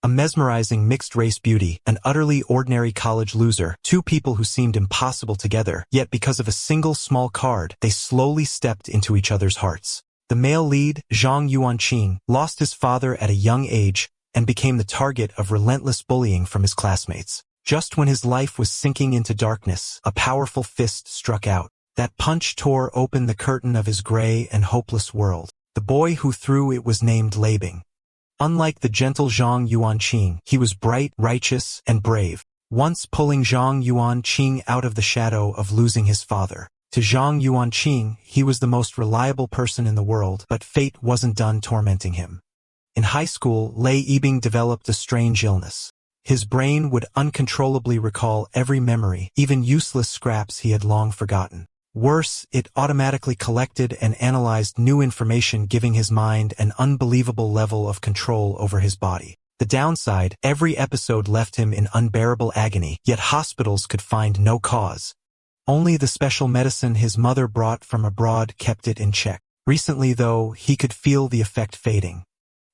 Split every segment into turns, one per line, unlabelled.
A mesmerizing mixed-race beauty, an utterly ordinary college loser, two people who seemed impossible together, yet because of a single small card, they slowly stepped into each other's hearts. The male lead, Zhang Yuanqing, lost his father at a young age and became the target of relentless bullying from his classmates. Just when his life was sinking into darkness, a powerful fist struck out. That punch tore open the curtain of his gray and hopeless world. The boy who threw it was named Labing. Unlike the gentle Zhang Yuanqing, he was bright, righteous, and brave, once pulling Zhang Yuanqing out of the shadow of losing his father. To Zhang Yuanqing, he was the most reliable person in the world, but fate wasn't done tormenting him. In high school, Lei Yibing developed a strange illness. His brain would uncontrollably recall every memory, even useless scraps he had long forgotten. Worse, it automatically collected and analyzed new information, giving his mind an unbelievable level of control over his body. The downside, every episode left him in unbearable agony, yet hospitals could find no cause. Only the special medicine his mother brought from abroad kept it in check. Recently, though, he could feel the effect fading.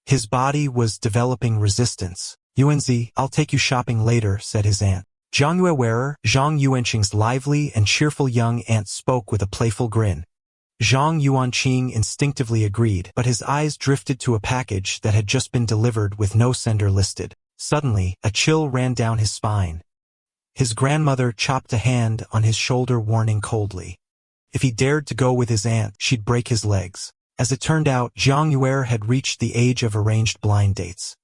His body was developing resistance. "Yuanzi, I'll take you shopping later," said his aunt. Zhangyue wearer, Zhang Yuanqing's lively and cheerful young aunt spoke with a playful grin. Zhang Yuanqing instinctively agreed, but his eyes drifted to a package that had just been delivered with no sender listed. Suddenly, a chill ran down his spine. His grandmother chopped a hand on his shoulder, warning coldly. If he dared to go with his aunt, she'd break his legs. As it turned out, Zhang Yuer had reached the age of arranged blind dates.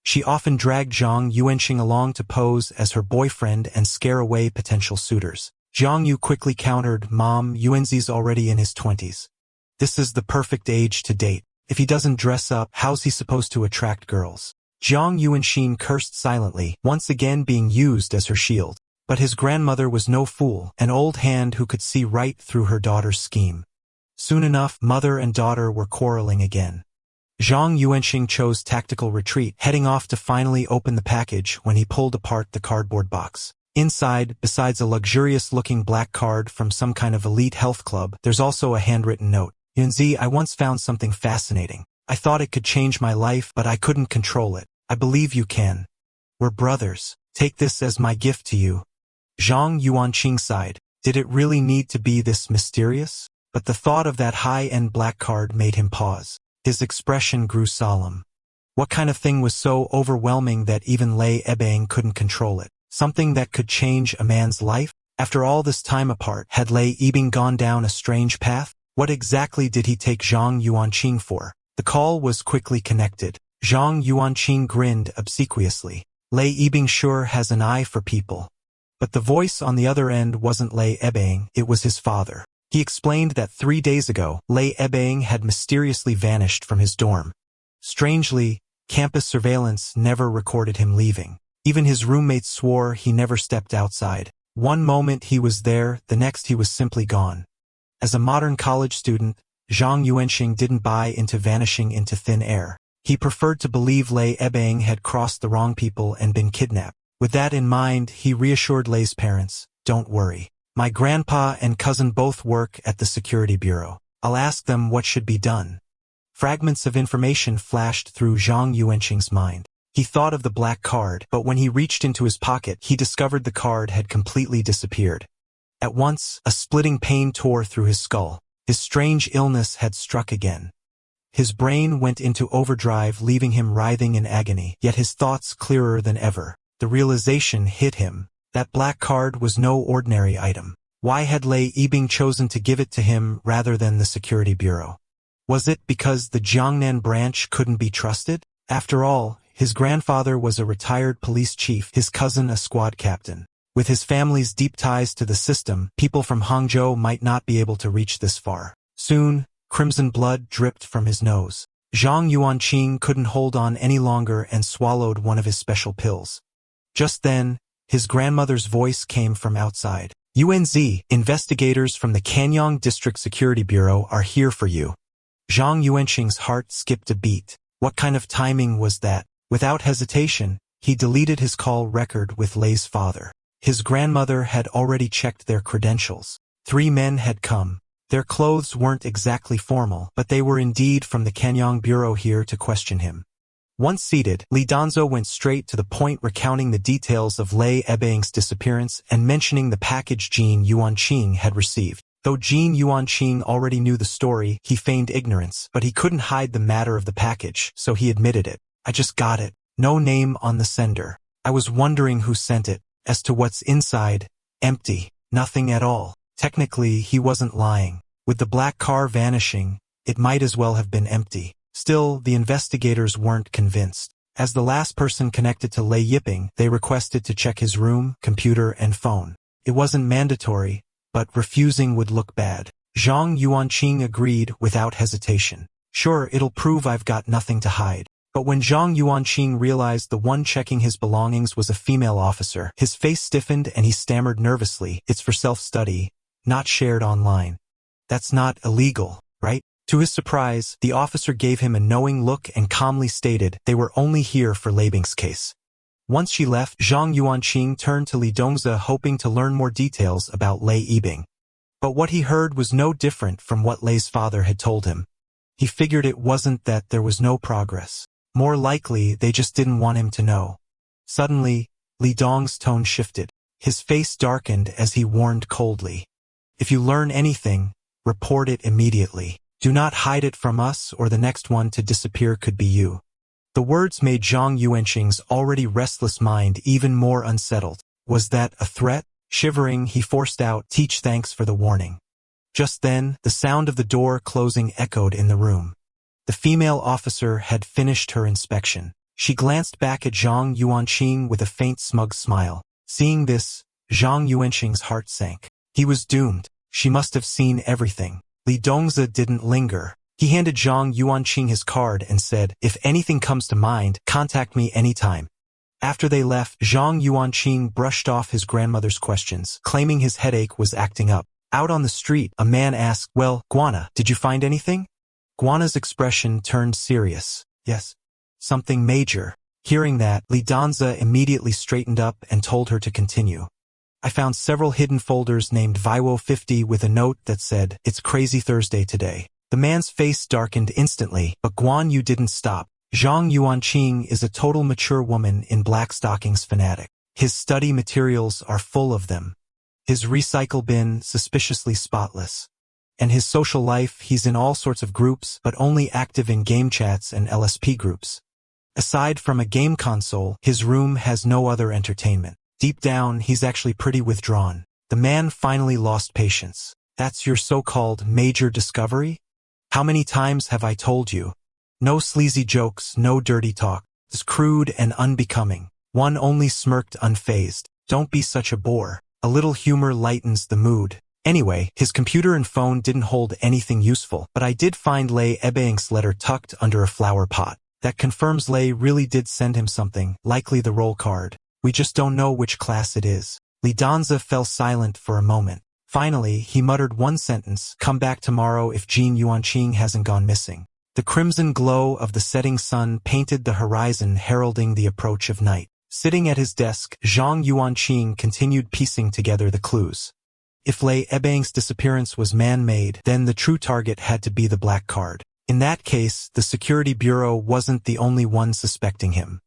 She often dragged Zhang Yuanqing along to pose as her boyfriend and scare away potential suitors. Zhang Yu quickly countered, "Mom, Yuanzi's already in his 20s. This is the perfect age to date. If he doesn't dress up, how's he supposed to attract girls?" Zhang Yuanqing cursed silently, once again being used as her shield. But his grandmother was no fool, an old hand who could see right through her daughter's scheme. Soon enough, mother and daughter were quarreling again. Zhang Yuanqing chose tactical retreat, heading off to finally open the package when he pulled apart the cardboard box. Inside, besides a luxurious-looking black card from some kind of elite health club, there's also a handwritten note. "Yunzi, I once found something fascinating. I thought it could change my life, but I couldn't control it. I believe you can. We're brothers. Take this as my gift to you." Zhang Yuanqing sighed. Did it really need to be this mysterious? But the thought of that high-end black card made him pause. His expression grew solemn. What kind of thing was so overwhelming that even Lei Ebang couldn't control it? Something that could change a man's life? After all this time apart, had Lei Yibing gone down a strange path? What exactly did he take Zhang Yuanqing for? The call was quickly connected. Zhang Yuanqing grinned obsequiously. Lei Yibing sure has an eye for people. But the voice on the other end wasn't Lei Ebang, it was his father. He explained that 3 days ago, Lei Ebang had mysteriously vanished from his dorm. Strangely, campus surveillance never recorded him leaving. Even his roommates swore he never stepped outside. One moment he was there, the next he was simply gone. As a modern college student, Zhang Yuanqing didn't buy into vanishing into thin air. He preferred to believe Lei Ebang had crossed the wrong people and been kidnapped. With that in mind, he reassured Lei's parents, "Don't worry. My grandpa and cousin both work at the security bureau. I'll ask them what should be done." Fragments of information flashed through Zhang Yuanqing's mind. He thought of the black card, but when he reached into his pocket, he discovered the card had completely disappeared. At once, a splitting pain tore through his skull. His strange illness had struck again. His brain went into overdrive, leaving him writhing in agony, yet his thoughts clearer than ever. The realization hit him. That black card was no ordinary item. Why had Lei Yibing chosen to give it to him rather than the security bureau? Was it because the Jiangnan branch couldn't be trusted? After all, his grandfather was a retired police chief, his cousin a squad captain. With his family's deep ties to the system, people from Hangzhou might not be able to reach this far. Soon, crimson blood dripped from his nose. Zhang Yuanqing couldn't hold on any longer and swallowed one of his special pills. Just then, his grandmother's voice came from outside. "Yuanzi, investigators from the Canyang District Security Bureau are here for you." Zhang Yuanqing's heart skipped a beat. What kind of timing was that? Without hesitation, he deleted his call record with Lei's father. His grandmother had already checked their credentials. 3 men had come. Their clothes weren't exactly formal, but they were indeed from the Canyang Bureau here to question him. Once seated, Li Donzo went straight to the point, recounting the details of Lei Ebang's disappearance and mentioning the package Jin Yuanqing had received. Though Jin Yuanqing already knew the story, he feigned ignorance, but he couldn't hide the matter of the package, so he admitted it. I just got it. No name on the sender. I was wondering who sent it. As to what's inside, empty. Nothing at all. Technically, he wasn't lying. With the black car vanishing, it might as well have been empty. Still, the investigators weren't convinced. As the last person connected to Lei Yiping, they requested to check his room, computer, and phone. It wasn't mandatory, but refusing would look bad. Zhang Yuanqing agreed without hesitation. Sure, it'll prove I've got nothing to hide. But when Zhang Yuanqing realized the one checking his belongings was a female officer, his face stiffened and he stammered nervously, "It's for self-study, not shared online. That's not illegal, right?" To his surprise, the officer gave him a knowing look and calmly stated they were only here for Leibing's case. Once she left, Zhang Yuanqing turned to Li Dongze, hoping to learn more details about Lei Yibing. But what he heard was no different from what Lei's father had told him. He figured it wasn't that there was no progress. More likely, they just didn't want him to know. Suddenly, Li Dong's tone shifted. His face darkened as he warned coldly. "If you learn anything, report it immediately. Do not hide it from us, or the next one to disappear could be you." The words made Zhang Yuanqing's already restless mind even more unsettled. Was that a threat? Shivering, he forced out, "Teach, thanks for the warning." Just then, the sound of the door closing echoed in the room. The female officer had finished her inspection. She glanced back at Zhang Yuanqing with a faint smug smile. Seeing this, Zhang Yuanqing's heart sank. He was doomed. She must have seen everything. Li Dongze didn't linger. He handed Zhang Yuanqing his card and said, "If anything comes to mind, contact me anytime." After they left, Zhang Yuanqing brushed off his grandmother's questions, claiming his headache was acting up. Out on the street, a man asked, "Well, Guana, did you find anything?" Guana's expression turned serious. "Yes. Something major." Hearing that, Li Donze immediately straightened up and told her to continue. "I found several hidden folders named Viwo 50 with a note that said, 'It's Crazy Thursday today.'" The man's face darkened instantly, but Guan Yu didn't stop. Zhang Yuanqing is a total mature woman in black stockings fanatic. His study materials are full of them. His recycle bin suspiciously spotless. And his social life, he's in all sorts of groups, but only active in game chats and LSP groups. Aside from a game console, his room has no other entertainment. Deep down, he's actually pretty withdrawn. The man finally lost patience. "That's your so-called major discovery? How many times have I told you? No sleazy jokes, no dirty talk. It's crude and unbecoming." One only smirked unfazed. "Don't be such a bore. A little humor lightens the mood." Anyway, his computer and phone didn't hold anything useful, but I did find Lei Ebang's letter tucked under a flower pot. That confirms Lei really did send him something, likely the roll card. We just don't know which class it is. Li Donze fell silent for a moment. Finally, he muttered one sentence, "Come back tomorrow if Jin Yuanqing hasn't gone missing." The crimson glow of the setting sun painted the horizon, heralding the approach of night. Sitting at his desk, Zhang Yuanqing continued piecing together the clues. If Lei Ebang's disappearance was man-made, then the true target had to be the black card. In that case, the Security Bureau wasn't the only one suspecting him.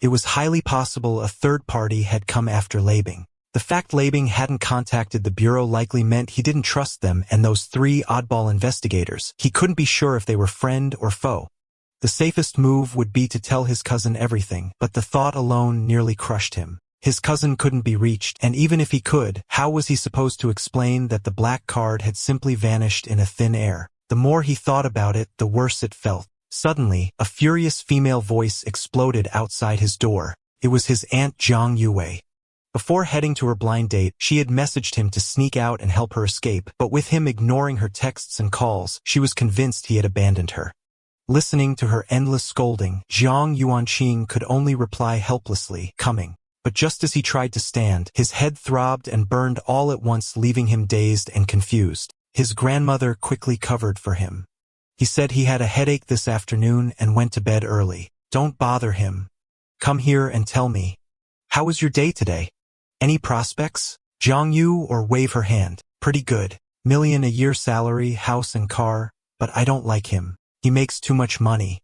It was highly possible a third party had come after Leibing. The fact Leibing hadn't contacted the Bureau likely meant he didn't trust them and those three oddball investigators. He couldn't be sure if they were friend or foe. The safest move would be to tell his cousin everything, but the thought alone nearly crushed him. His cousin couldn't be reached, and even if he could, how was he supposed to explain that the black card had simply vanished in a thin air? The more he thought about it, the worse it felt. Suddenly, a furious female voice exploded outside his door. It was his Aunt Zhang Yue. Before heading to her blind date, she had messaged him to sneak out and help her escape, but with him ignoring her texts and calls, she was convinced he had abandoned her. Listening to her endless scolding, Zhang Yuanqing could only reply helplessly, "Coming." But just as he tried to stand, his head throbbed and burned all at once, leaving him dazed and confused. His grandmother quickly covered for him. He said he had a headache this afternoon and went to bed early. "Don't bother him. Come here and tell me. How was your day today? Any prospects?" Zhang Yu or wave her hand. "Pretty good. $1 million a year salary, house and car, but I don't like him. He makes too much money."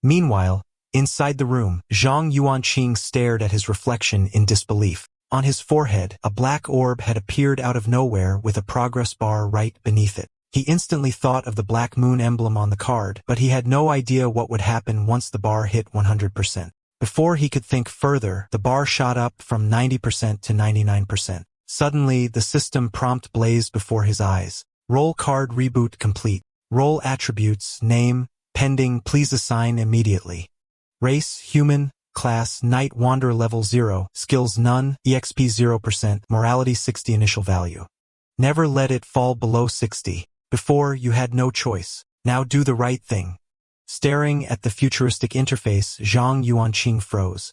Meanwhile, Inside the room, Zhang Yuanqing stared at his reflection in disbelief. On his forehead, a black orb had appeared out of nowhere with a progress bar right beneath it. He instantly thought of the black moon emblem on the card, but he had no idea what would happen once the bar hit 100%. Before he could think further, the bar shot up from 90% to 99%. Suddenly, the system prompt blazed before his eyes. Roll card reboot complete. Roll attributes, name, pending, please assign immediately. Race, human. Class, Night Wanderer level 0, skills none, EXP 0%, morality 60 initial value. Never let it fall below 60. Before, you had no choice. Now do the right thing. Staring at the futuristic interface, Zhang Yuanqing froze.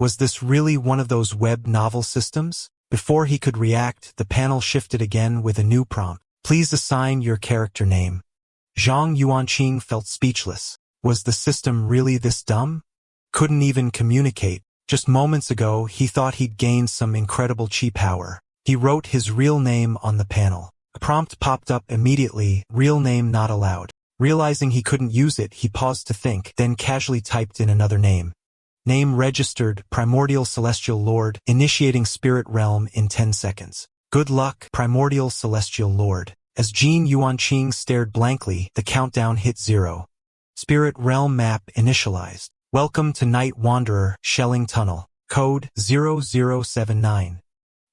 Was this really one of those web novel systems? Before he could react, the panel shifted again with a new prompt. Please assign your character name. Zhang Yuanqing felt speechless. Was the system really this dumb? Couldn't even communicate. Just moments ago, he thought he'd gained some incredible chi power. He wrote his real name on the panel. A prompt popped up immediately, real name not allowed. Realizing he couldn't use it, he paused to think, then casually typed in another name. Name registered, Primordial Celestial Lord, initiating Spirit Realm in 10 seconds. Good luck, Primordial Celestial Lord. As Zhang Yuanqing stared blankly, the countdown hit 0. Spirit Realm map initialized. Welcome to Night Wanderer, Shelling Tunnel. Code 0079.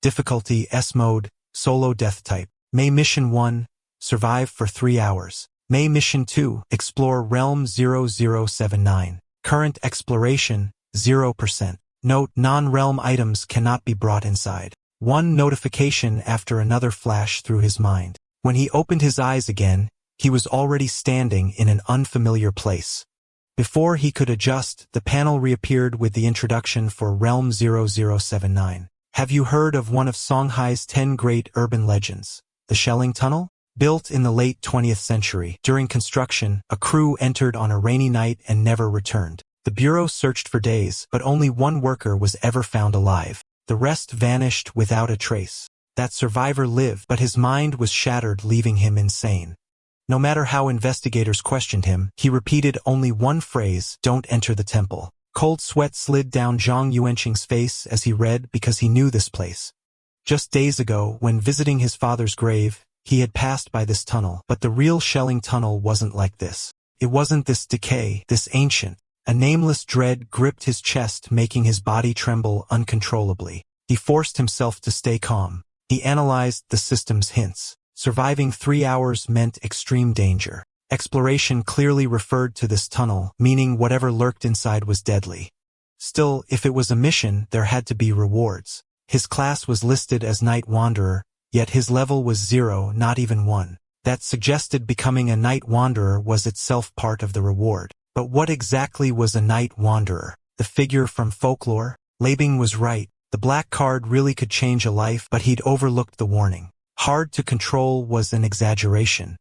Difficulty S mode, solo death type. May Mission 1, survive for 3 hours. May Mission 2, explore Realm 0079. Current exploration, 0%. Note, non-realm items cannot be brought inside. One notification after another flashed through his mind. When he opened his eyes again, he was already standing in an unfamiliar place. Before he could adjust, the panel reappeared with the introduction for Realm 0079. Have you heard of one of Songhai's 10 great urban legends? The Shelling Tunnel? Built in the late 20th century, during construction, a crew entered on a rainy night and never returned. The Bureau searched for days, but only one worker was ever found alive. The rest vanished without a trace. That survivor lived, but his mind was shattered, leaving him insane. No matter how investigators questioned him, he repeated only one phrase, "Don't enter the temple." Cold sweat slid down Zhang Yuanqing's face as he read because he knew this place. Just days ago, when visiting his father's grave, he had passed by this tunnel, but the real Shelling Tunnel wasn't like this. It wasn't this decay, this ancient. A nameless dread gripped his chest, making his body tremble uncontrollably. He forced himself to stay calm. He analyzed the system's hints. Surviving 3 hours meant extreme danger. Exploration clearly referred to this tunnel, meaning whatever lurked inside was deadly. Still, if it was a mission, there had to be rewards. His class was listed as Night Wanderer, yet his level was 0, not even 1. That suggested becoming a Night Wanderer was itself part of the reward. But what exactly was a Night Wanderer? The figure from folklore? Labing was right. The black card really could change a life, but he'd overlooked the warning. Hard to control was an exaggeration.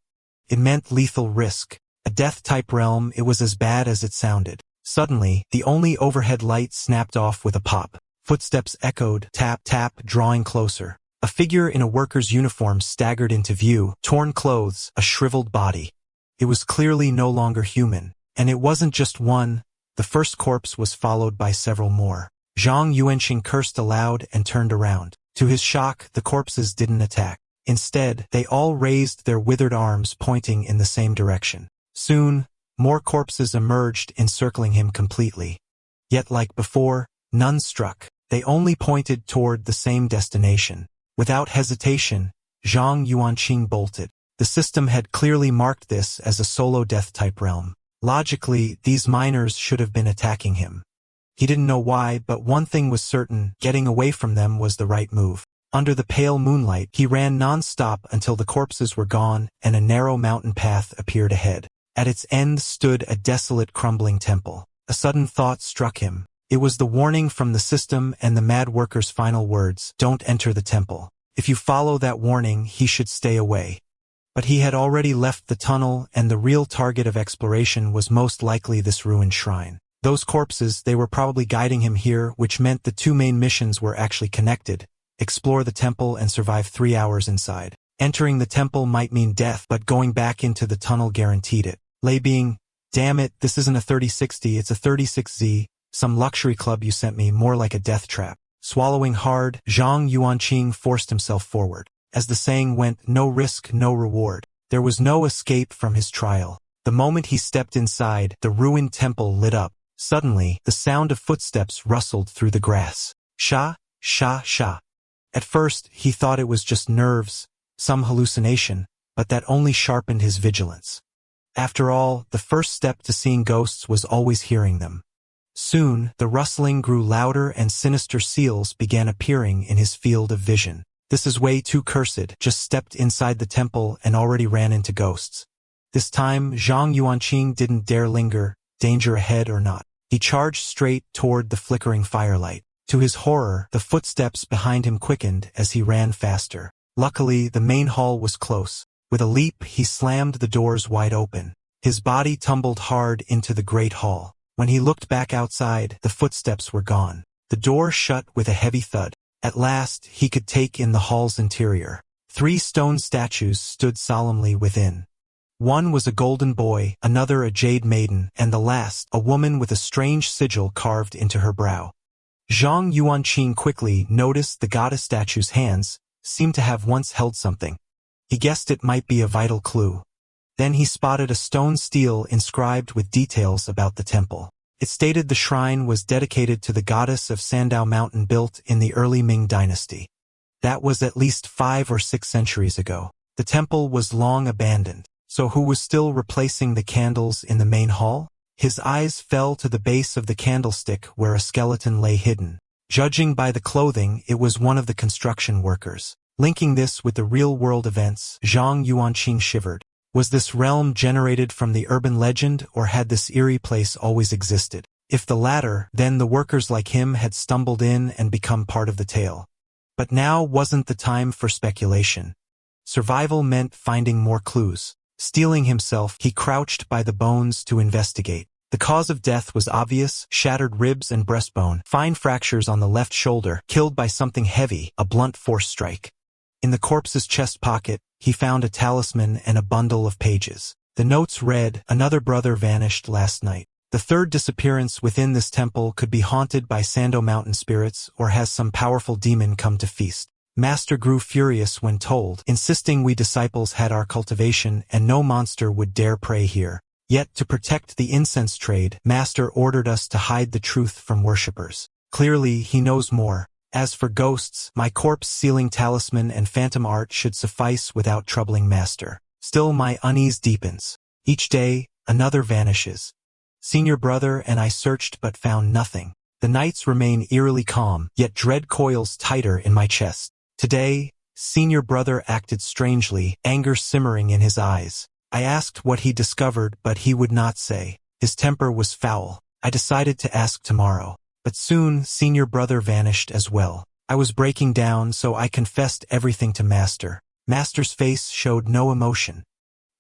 It meant lethal risk. A death-type realm, it was as bad as it sounded. Suddenly, the only overhead light snapped off with a pop. Footsteps echoed, tap, tap, drawing closer. A figure in a worker's uniform staggered into view, torn clothes, a shriveled body. It was clearly no longer human. And it wasn't just one. The first corpse was followed by several more. Zhang Yuanqing cursed aloud and turned around. To his shock, the corpses didn't attack. Instead, they all raised their withered arms, pointing in the same direction. Soon, more corpses emerged, encircling him completely. Yet like before, none struck. They only pointed toward the same destination. Without hesitation, Zhang Yuanqing bolted. The system had clearly marked this as a solo death-type realm. Logically, these miners should have been attacking him. He didn't know why, but one thing was certain, getting away from them was the right move. Under the pale moonlight, he ran non-stop until the corpses were gone and a narrow mountain path appeared ahead. At its end stood a desolate, crumbling temple. A sudden thought struck him. It was the warning from the system and the mad worker's final words, "Don't enter the temple." If you follow that warning, he should stay away. But he had already left the tunnel, and the real target of exploration was most likely this ruined shrine. Those corpses, they were probably guiding him here, which meant the two main missions were actually connected. Explore the temple and survive 3 hours inside. Entering the temple might mean death, but going back into the tunnel guaranteed it. Lei Bing, Damn it, this isn't a 3060, it's a 36Z, some luxury club you sent me, more like a death trap. Swallowing hard, Zhang Yuanqing forced himself forward. As the saying went, no risk, no reward. There was no escape from his trial. The moment he stepped inside, the ruined temple lit up. Suddenly, the sound of footsteps rustled through the grass. Sha, sha, sha. At first, he thought it was just nerves, some hallucination, but that only sharpened his vigilance. After all, the first step to seeing ghosts was always hearing them. Soon, the rustling grew louder and sinister seals began appearing in his field of vision. This is way too cursed, just stepped inside the temple and already ran into ghosts. This time, Zhang Yuanqing didn't dare linger, danger ahead or not. He charged straight toward the flickering firelight. To his horror, the footsteps behind him quickened as he ran faster. Luckily, the main hall was close. With a leap, he slammed the doors wide open. His body tumbled hard into the great hall. When he looked back outside, the footsteps were gone. The door shut with a heavy thud. At last, he could take in the hall's interior. 3 stone statues stood solemnly within. One was a golden boy, another a jade maiden, and the last, a woman with a strange sigil carved into her brow. Zhang Yuanqing quickly noticed the goddess statue's hands seemed to have once held something. He guessed it might be a vital clue. Then he spotted a stone stele inscribed with details about the temple. It stated the shrine was dedicated to the goddess of Sandow Mountain, built in the early Ming dynasty. That was at least 5 or 6 centuries ago. The temple was long abandoned. So who was still replacing the candles in the main hall? His eyes fell to the base of the candlestick where a skeleton lay hidden. Judging by the clothing, it was one of the construction workers. Linking this with the real-world events, Zhang Yuanqing shivered. Was this realm generated from the urban legend, or had this eerie place always existed? If the latter, then the workers like him had stumbled in and become part of the tale. But now wasn't the time for speculation. Survival meant finding more clues. Steeling himself, he crouched by the bones to investigate. The cause of death was obvious: shattered ribs and breastbone, fine fractures on the left shoulder, killed by something heavy, a blunt force strike. In the corpse's chest pocket, he found a talisman and a bundle of pages. The notes read, "Another brother vanished last night. The third disappearance within this temple could be haunted by Sandow Mountain spirits, or has some powerful demon come to feast." Master grew furious when told, insisting we disciples had our cultivation and no monster would dare prey here. Yet, to protect the incense trade, Master ordered us to hide the truth from worshippers. Clearly, he knows more. As for ghosts, my corpse-sealing talisman and phantom art should suffice without troubling Master. Still, my unease deepens. Each day, another vanishes. Senior brother and I searched but found nothing. The nights remain eerily calm, yet dread coils tighter in my chest. Today, senior brother acted strangely, anger simmering in his eyes. I asked what he discovered, but he would not say. His temper was foul. I decided to ask tomorrow. But soon, senior brother vanished as well. I was breaking down, so I confessed everything to Master. Master's face showed no emotion.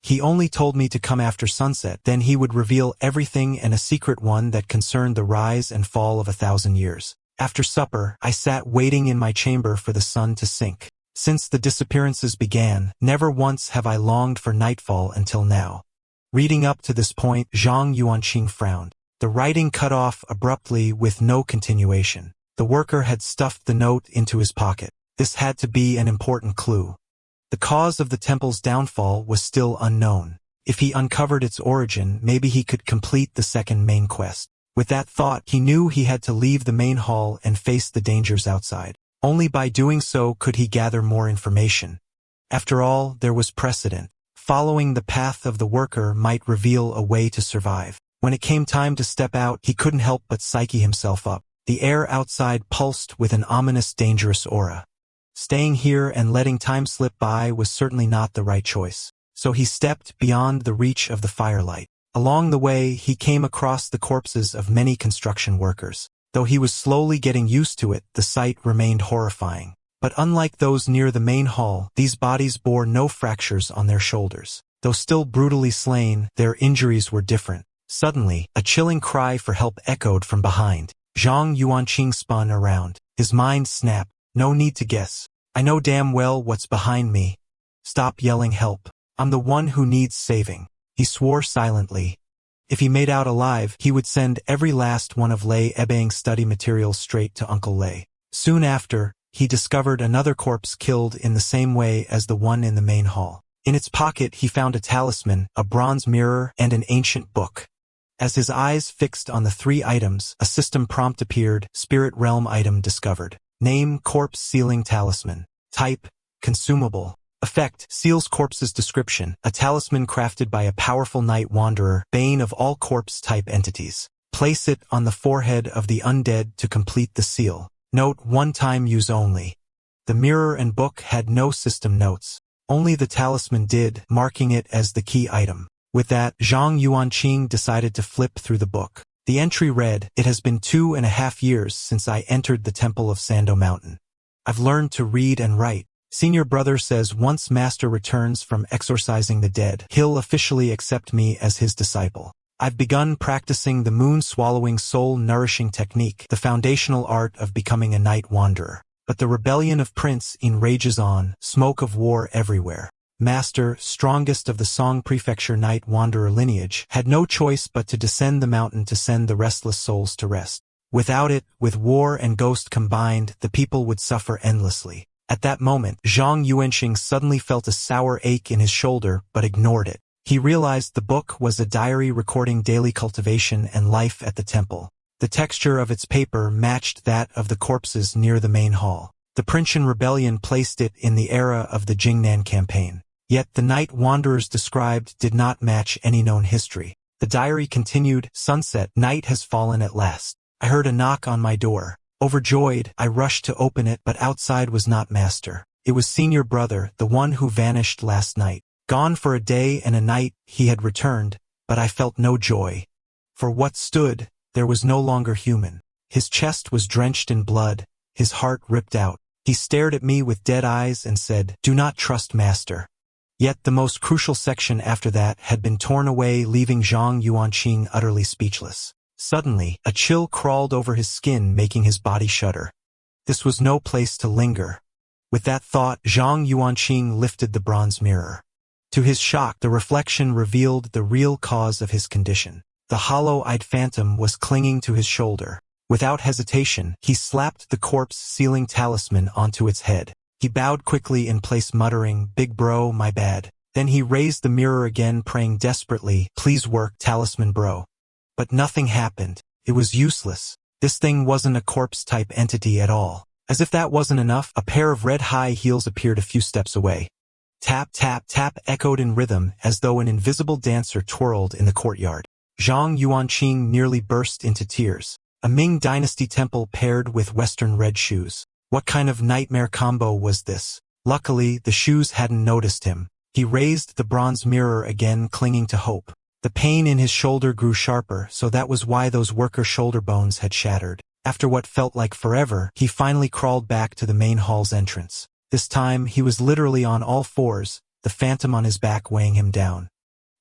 He only told me to come after sunset, then he would reveal everything, and a secret one that concerned the rise and fall of 1,000 years. After supper, I sat waiting in my chamber for the sun to sink. Since the disappearances began, never once have I longed for nightfall until now. Reading up to this point, Zhang Yuanqing frowned. The writing cut off abruptly with no continuation. The worker had stuffed the note into his pocket. This had to be an important clue. The cause of the temple's downfall was still unknown. If he uncovered its origin, maybe he could complete the second main quest. With that thought, he knew he had to leave the main hall and face the dangers outside. Only by doing so could he gather more information. After all, there was precedent. Following the path of the worker might reveal a way to survive. When it came time to step out, he couldn't help but psyche himself up. The air outside pulsed with an ominous, dangerous aura. Staying here and letting time slip by was certainly not the right choice. So he stepped beyond the reach of the firelight. Along the way, he came across the corpses of many construction workers. Though he was slowly getting used to it, the sight remained horrifying. But unlike those near the main hall, these bodies bore no fractures on their shoulders. Though still brutally slain, their injuries were different. Suddenly, a chilling cry for help echoed from behind. Zhang Yuanqing spun around. His mind snapped. No need to guess. I know damn well what's behind me. Stop yelling help. I'm the one who needs saving. He swore silently. If he made out alive, he would send every last one of Lei Ebang's study materials straight to Uncle Lei. Soon after, he discovered another corpse killed in the same way as the one in the main hall. In its pocket he found a talisman, a bronze mirror, and an ancient book. As his eyes fixed on the 3 items, a system prompt appeared, Spirit Realm item discovered. Name, corpse sealing talisman. Type, consumable. Effect, seals corpse's description, a talisman crafted by a powerful night wanderer, bane of all corpse-type entities. Place it on the forehead of the undead to complete the seal. Note, one-time use only. The mirror and book had no system notes. Only the talisman did, marking it as the key item. With that, Zhang Yuanqing decided to flip through the book. The entry read, "It has been 2.5 years since I entered the Temple of Sando Mountain. I've learned to read and write. Senior brother says once Master returns from exorcising the dead, he'll officially accept me as his disciple. I've begun practicing the moon-swallowing soul-nourishing technique, the foundational art of becoming a night wanderer. But the rebellion of Prince In rages on, smoke of war everywhere. Master, strongest of the Song Prefecture night wanderer lineage, had no choice but to descend the mountain to send the restless souls to rest. Without it, with war and ghost combined, the people would suffer endlessly." At that moment, Zhang Yuanqing suddenly felt a sour ache in his shoulder, but ignored it. He realized the book was a diary recording daily cultivation and life at the temple. The texture of its paper matched that of the corpses near the main hall. The Princean rebellion placed it in the era of the Jingnan campaign. Yet the night wanderers described did not match any known history. The diary continued, "Sunset, night has fallen at last. I heard a knock on my door. Overjoyed, I rushed to open it, but outside was not Master. It was senior brother, the one who vanished last night. Gone for a day and a night, he had returned, but I felt no joy. For what stood, there was no longer human. His chest was drenched in blood, his heart ripped out. He stared at me with dead eyes and said, 'Do not trust Master.'" Yet the most crucial section after that had been torn away, leaving Zhang Yuanqing utterly speechless. Suddenly, a chill crawled over his skin, making his body shudder. This was no place to linger. With that thought, Zhang Yuanqing lifted the bronze mirror. To his shock, the reflection revealed the real cause of his condition. The hollow-eyed phantom was clinging to his shoulder. Without hesitation, he slapped the corpse-sealing talisman onto its head. He bowed quickly in place, muttering, "Big bro, my bad." Then he raised the mirror again, praying desperately, "Please work, talisman bro." But nothing happened. It was useless. This thing wasn't a corpse-type entity at all. As if that wasn't enough, a pair of red high heels appeared a few steps away. Tap, tap, tap echoed in rhythm, as though an invisible dancer twirled in the courtyard. Zhang Yuanqing nearly burst into tears. A Ming Dynasty temple paired with Western red shoes. What kind of nightmare combo was this? Luckily, the shoes hadn't noticed him. He raised the bronze mirror again, clinging to hope. The pain in his shoulder grew sharper, so that was why those worker shoulder bones had shattered. After what felt like forever, he finally crawled back to the main hall's entrance. This time, he was literally on all fours, the phantom on his back weighing him down.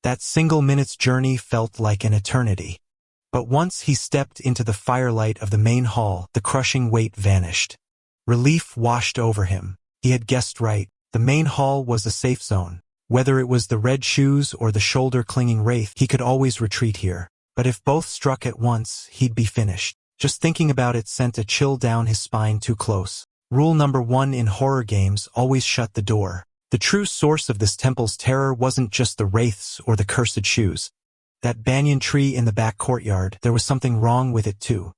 That single minute's journey felt like an eternity. But once he stepped into the firelight of the main hall, the crushing weight vanished. Relief washed over him. He had guessed right. The main hall was a safe zone. Whether it was the red shoes or the shoulder-clinging wraith, he could always retreat here. But if both struck at once, he'd be finished. Just thinking about it sent a chill down his spine. Too close. Rule number 1 in horror games: always shut the door. The true source of this temple's terror wasn't just the wraiths or the cursed shoes. That banyan tree in the back courtyard, there was something wrong with it too.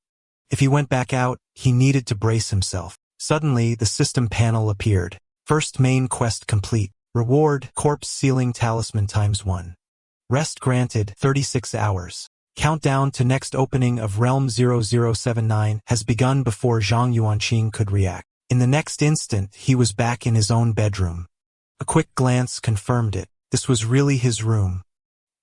If he went back out, he needed to brace himself. Suddenly, the system panel appeared. First main quest complete. Reward, corpse sealing talisman ×1. Rest granted, 36 hours. Countdown to next opening of Realm 0079 has begun before Zhang Yuanqing could react. In the next instant, he was back in his own bedroom. A quick glance confirmed it. This was really his room.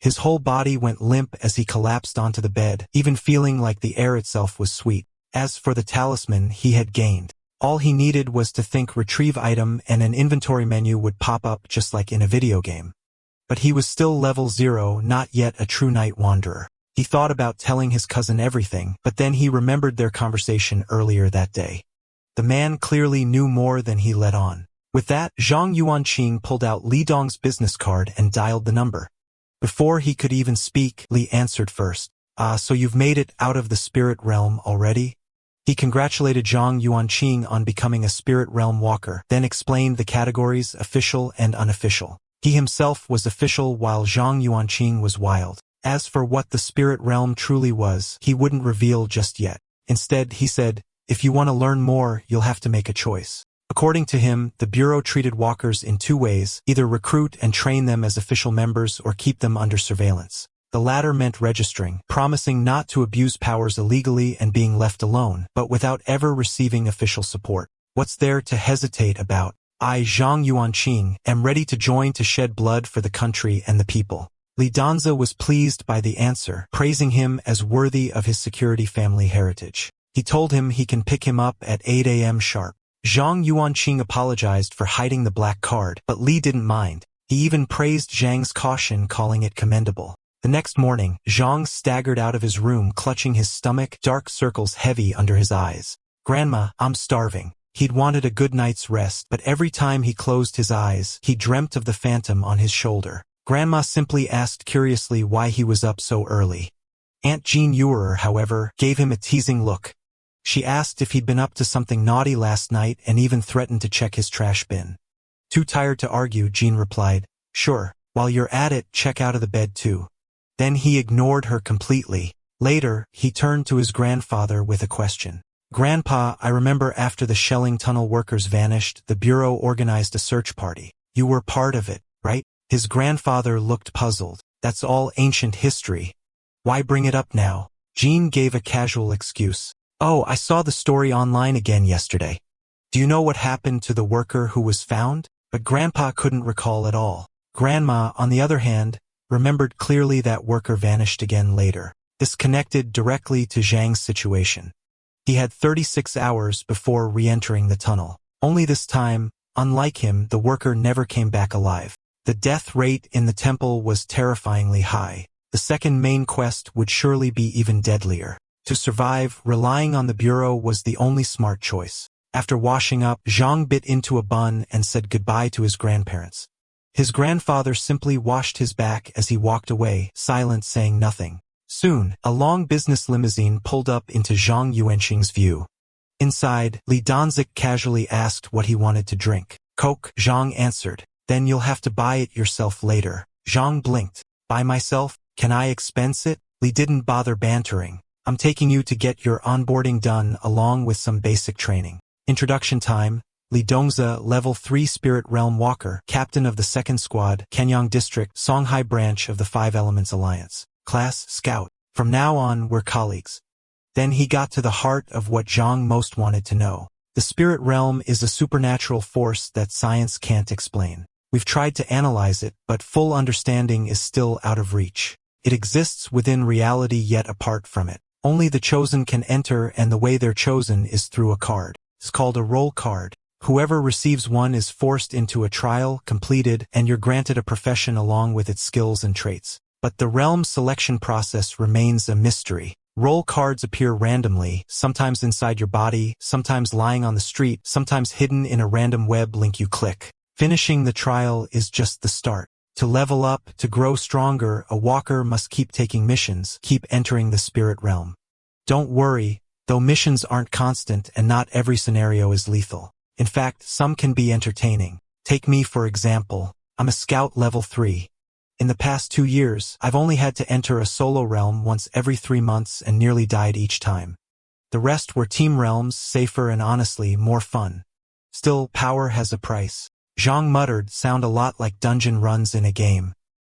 His whole body went limp as he collapsed onto the bed, even feeling like the air itself was sweet. As for the talisman he had gained, all he needed was to think retrieve item and an inventory menu would pop up just like in a video game. But he was still level 0, not yet a true night wanderer. He thought about telling his cousin everything, but then he remembered their conversation earlier that day. The man clearly knew more than he let on. With that, Zhang Yuanqing pulled out Li Dong's business card and dialed the number. Before he could even speak, Li answered first. So you've made it out of the spirit realm already? He congratulated Zhang Yuanqing on becoming a spirit realm walker, then explained the categories official and unofficial. He himself was official while Zhang Yuanqing was wild. As for what the spirit realm truly was, he wouldn't reveal just yet. Instead, he said, if you want to learn more, you'll have to make a choice. According to him, the Bureau treated walkers in two ways, either recruit and train them as official members or keep them under surveillance. The latter meant registering, promising not to abuse powers illegally and being left alone, but without ever receiving official support. What's there to hesitate about? I, Zhang Yuanqing, am ready to join to shed blood for the country and the people. Li Dronzer was pleased by the answer, praising him as worthy of his security family heritage. He told him he can pick him up at 8 a.m. sharp. Zhang Yuanqing apologized for hiding the black card, but Li didn't mind. He even praised Zhang's caution, calling it commendable. The next morning, Zhang staggered out of his room clutching his stomach, dark circles heavy under his eyes. Grandma, I'm starving. He'd wanted a good night's rest, but every time he closed his eyes, he dreamt of the phantom on his shoulder. Grandma simply asked curiously why he was up so early. Aunt Jean Eurer, however, gave him a teasing look. She asked if he'd been up to something naughty last night and even threatened to check his trash bin. Too tired to argue, Jean replied, sure, while you're at it, check out of the bed too. Then he ignored her completely. Later, he turned to his grandfather with a question. Grandpa, I remember after the Shelling Tunnel workers vanished, the Bureau organized a search party. You were part of it, right? His grandfather looked puzzled. That's all ancient history. Why bring it up now? Jean gave a casual excuse. Oh, I saw the story online again yesterday. Do you know what happened to the worker who was found? But Grandpa couldn't recall at all. Grandma, on the other hand, remembered clearly that worker vanished again later. This connected directly to Zhang's situation. He had 36 hours before re-entering the tunnel. Only this time, unlike him, the worker never came back alive. The death rate in the temple was terrifyingly high. The second main quest would surely be even deadlier. To survive, relying on the Bureau was the only smart choice. After washing up, Zhang bit into a bun and said goodbye to his grandparents. His grandfather simply washed his back as he walked away, silent, saying nothing. Soon, a long business limousine pulled up into Zhang Yuanqing's view. Inside, Li Dronzer casually asked what he wanted to drink. Coke, Zhang answered. Then you'll have to buy it yourself later. Zhang blinked. By myself? Can I expense it? Li didn't bother bantering. I'm taking you to get your onboarding done along with some basic training. Introduction time. Li Dronzer, Level 3 Spirit Realm Walker, Captain of the 2nd Squad, Kenyang District, Songhai Branch of the Five Elements Alliance. Class, Scout. From now on, we're colleagues. Then he got to the heart of what Zhang most wanted to know. The spirit realm is a supernatural force that science can't explain. We've tried to analyze it, but full understanding is still out of reach. It exists within reality yet apart from it. Only the chosen can enter, and the way they're chosen is through a card. It's called a roll card. Whoever receives one is forced into a trial, completed, and you're granted a profession along with its skills and traits. But the realm selection process remains a mystery. Roll cards appear randomly, sometimes inside your body, sometimes lying on the street, sometimes hidden in a random web link you click. Finishing the trial is just the start. To level up, to grow stronger, a walker must keep taking missions, keep entering the spirit realm. Don't worry, though missions aren't constant and not every scenario is lethal. In fact, some can be entertaining. Take me for example. I'm a scout level 3. In the past 2 years, I've only had to enter a solo realm once every 3 months and nearly died each time. The rest were team realms, safer and honestly more fun. Still, power has a price. Zhang muttered, sound a lot like dungeon runs in a game.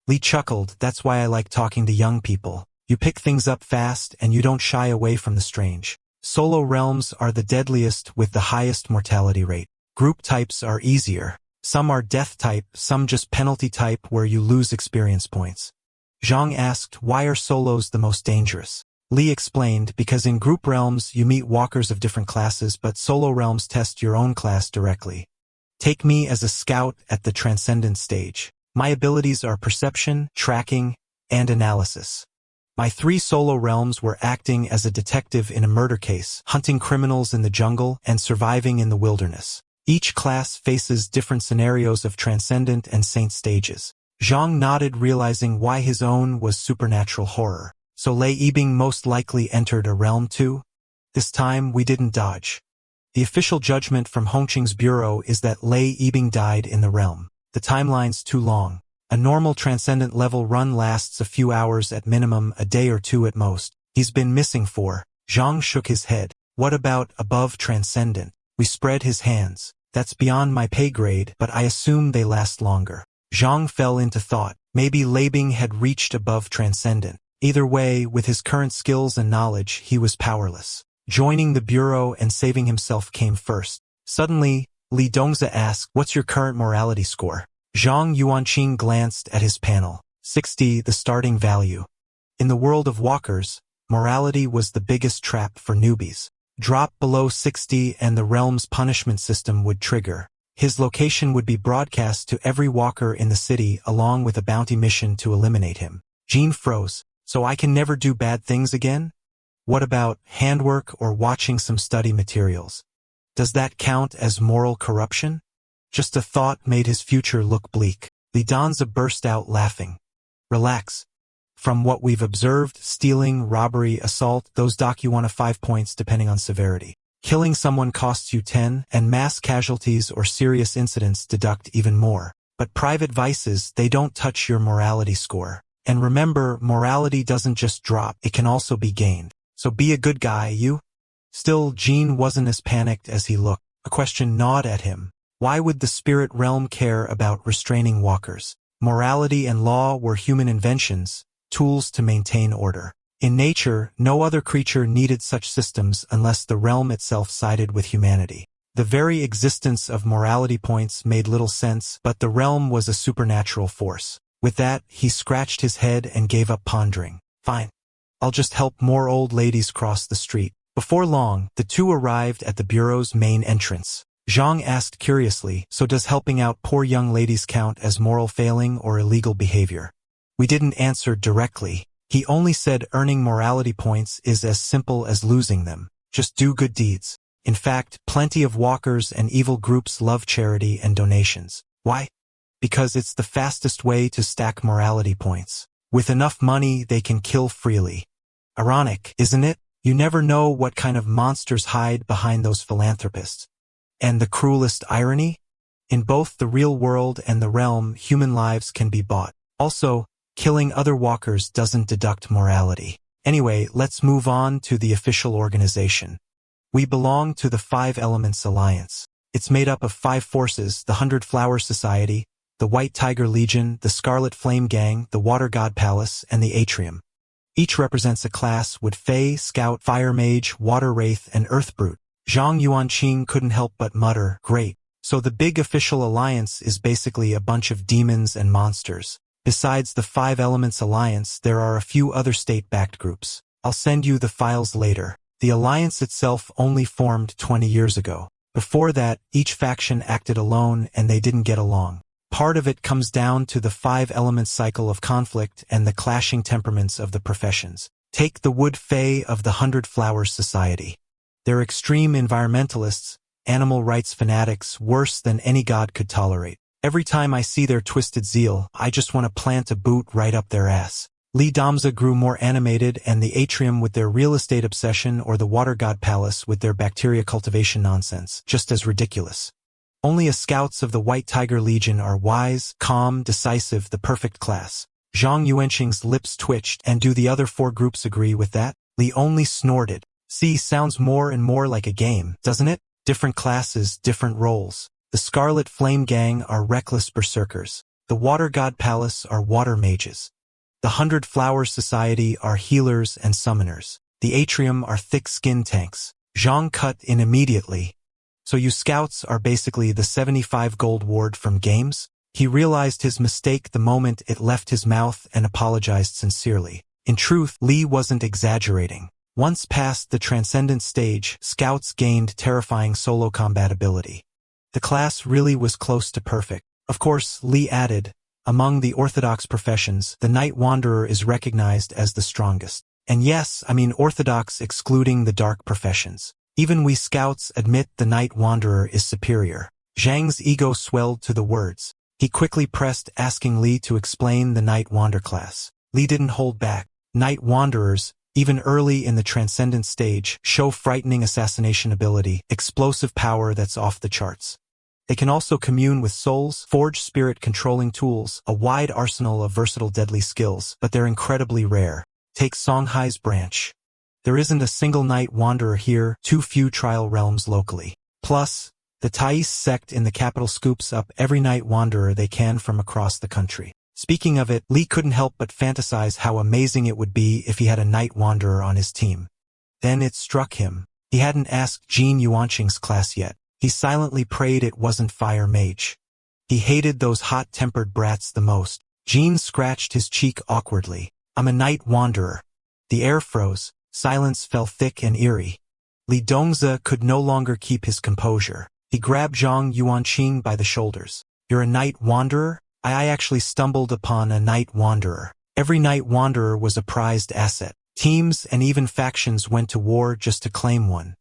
Li chuckled, that's why I like talking to young people. You pick things up fast and you don't shy away from the strange. Solo realms are the deadliest with the highest mortality rate. Group types are easier. Some are death type, some just penalty type where you lose experience points. Zhang asked, why are solos the most dangerous? Li explained, because in group realms you meet walkers of different classes, but solo realms test your own class directly. Take me as a scout at the transcendent stage. My abilities are perception, tracking, and analysis. My 3 solo realms were acting as a detective in a murder case, hunting criminals in the jungle, and surviving in the wilderness. Each class faces different scenarios of transcendent and saint stages. Zhang nodded, realizing why his own was supernatural horror. So Lei Yibing most likely entered a realm too? This time we didn't dodge. The official judgment from Hongqing's bureau is that Lei Yibing died in the realm. The timeline's too long. A normal transcendent level run lasts a few hours at minimum, a day or two at most. He's been missing for. Zhang shook his head. What about above transcendent? We spread his hands. That's beyond my pay grade, but I assume they last longer. Zhang fell into thought. Maybe Lei Yibing had reached above transcendent. Either way, with his current skills and knowledge, he was powerless. Joining the bureau and saving himself came first. Suddenly, Li Dongzi asked, "What's your current morality score?" Zhang Yuanqing glanced at his panel. 60, the starting value. In the world of walkers, morality was the biggest trap for newbies. Drop below 60 and the realm's punishment system would trigger. His location would be broadcast to every walker in the city along with a bounty mission to eliminate him. Jean froze. So I can never do bad things again? What about handwork or watching some study materials? Does that count as moral corruption? Just a thought made his future look bleak. Li Dongzi burst out laughing. Relax. From what we've observed, stealing, robbery, assault, those dock you 1 to 5 points depending on severity. Killing someone costs you 10, and mass casualties or serious incidents deduct even more. But private vices, they don't touch your morality score. And remember, morality doesn't just drop, it can also be gained. So be a good guy, you? Still, Jean wasn't as panicked as he looked. A question gnawed at him. Why would the spirit realm care about restraining walkers? Morality and law were human inventions, tools to maintain order. In nature, no other creature needed such systems unless the realm itself sided with humanity. The very existence of morality points made little sense, but the realm was a supernatural force. With that, he scratched his head and gave up pondering. Fine. I'll just help more old ladies cross the street. Before long, the two arrived at the bureau's main entrance. Zhang asked curiously, so does helping out poor young ladies count as moral failing or illegal behavior? We didn't answer directly. He only said earning morality points is as simple as losing them. Just do good deeds. In fact, plenty of walkers and evil groups love charity and donations. Why? Because it's the fastest way to stack morality points. With enough money, they can kill freely. Ironic, isn't it? You never know what kind of monsters hide behind those philanthropists. And the cruelest irony? In both the real world and the realm, human lives can be bought. Also, killing other walkers doesn't deduct morality. Anyway, let's move on to the official organization. We belong to the Five Elements Alliance. It's made up of 5 forces: the 100 Flower Society, the White Tiger Legion, the Scarlet Flame Gang, the Water God Palace, and the Atrium. Each represents a class with Fae, Scout, Fire Mage, Water Wraith, and Earth Brute. Zhang Yuanqing couldn't help but mutter, great. So the big official alliance is basically a bunch of demons and monsters. Besides the Five Elements Alliance, there are a few other state-backed groups. I'll send you the files later. The alliance itself only formed 20 years ago. Before that, each faction acted alone and they didn't get along. Part of it comes down to the 5 elements cycle of conflict and the clashing temperaments of the professions. Take the Wood Fae of the 100 Flowers Society. They're extreme environmentalists, animal rights fanatics, worse than any god could tolerate. Every time I see their twisted zeal, I just want to plant a boot right up their ass. Li Dongzi grew more animated, and the Atrium with their real estate obsession or the Water God Palace with their bacteria cultivation nonsense, just as ridiculous. Only scouts of the White Tiger Legion are wise, calm, decisive, the perfect class. Zhang Yuanqing's lips twitched, and do the other 4 groups agree with that? Li only snorted. See, sounds more and more like a game, doesn't it? Different classes, different roles. The Scarlet Flame Gang are reckless berserkers. The Water God Palace are water mages. The 100 Flowers Society are healers and summoners. The Atrium are thick-skinned tanks. Zhang cut in immediately. So you scouts are basically the 75 gold ward from games? He realized his mistake the moment it left his mouth and apologized sincerely. In truth, Li wasn't exaggerating. Once past the transcendent stage, scouts gained terrifying solo combat ability. The class really was close to perfect. Of course, Li added, among the orthodox professions, the Night Wanderer is recognized as the strongest. And yes, I mean orthodox excluding the dark professions. Even we scouts admit the Night Wanderer is superior. Zhang's ego swelled to the words. He quickly pressed, asking Li to explain the Night Wander class. Li didn't hold back. Night Wanderers, even early in the Transcendent stage, show frightening assassination ability, explosive power that's off the charts. They can also commune with souls, forge spirit-controlling tools, a wide arsenal of versatile deadly skills, but they're incredibly rare. Take Songhai's branch. There isn't a single Night Wanderer here, too few trial realms locally. Plus, the Thais sect in the capital scoops up every Night Wanderer they can from across the country. Speaking of it, Li couldn't help but fantasize how amazing it would be if he had a Night Wanderer on his team. Then it struck him. He hadn't asked Jin Yuanqing's class yet. He silently prayed it wasn't Fire Mage. He hated those hot-tempered brats the most. Jin scratched his cheek awkwardly. I'm a Night Wanderer. The air froze. Silence fell thick and eerie. Li Dongzi could no longer keep his composure. He grabbed Zhang Yuanqing by the shoulders. You're a Night Wanderer? I actually stumbled upon a Night Wanderer. Every Night Wanderer was a prized asset. Teams and even factions went to war just to claim one.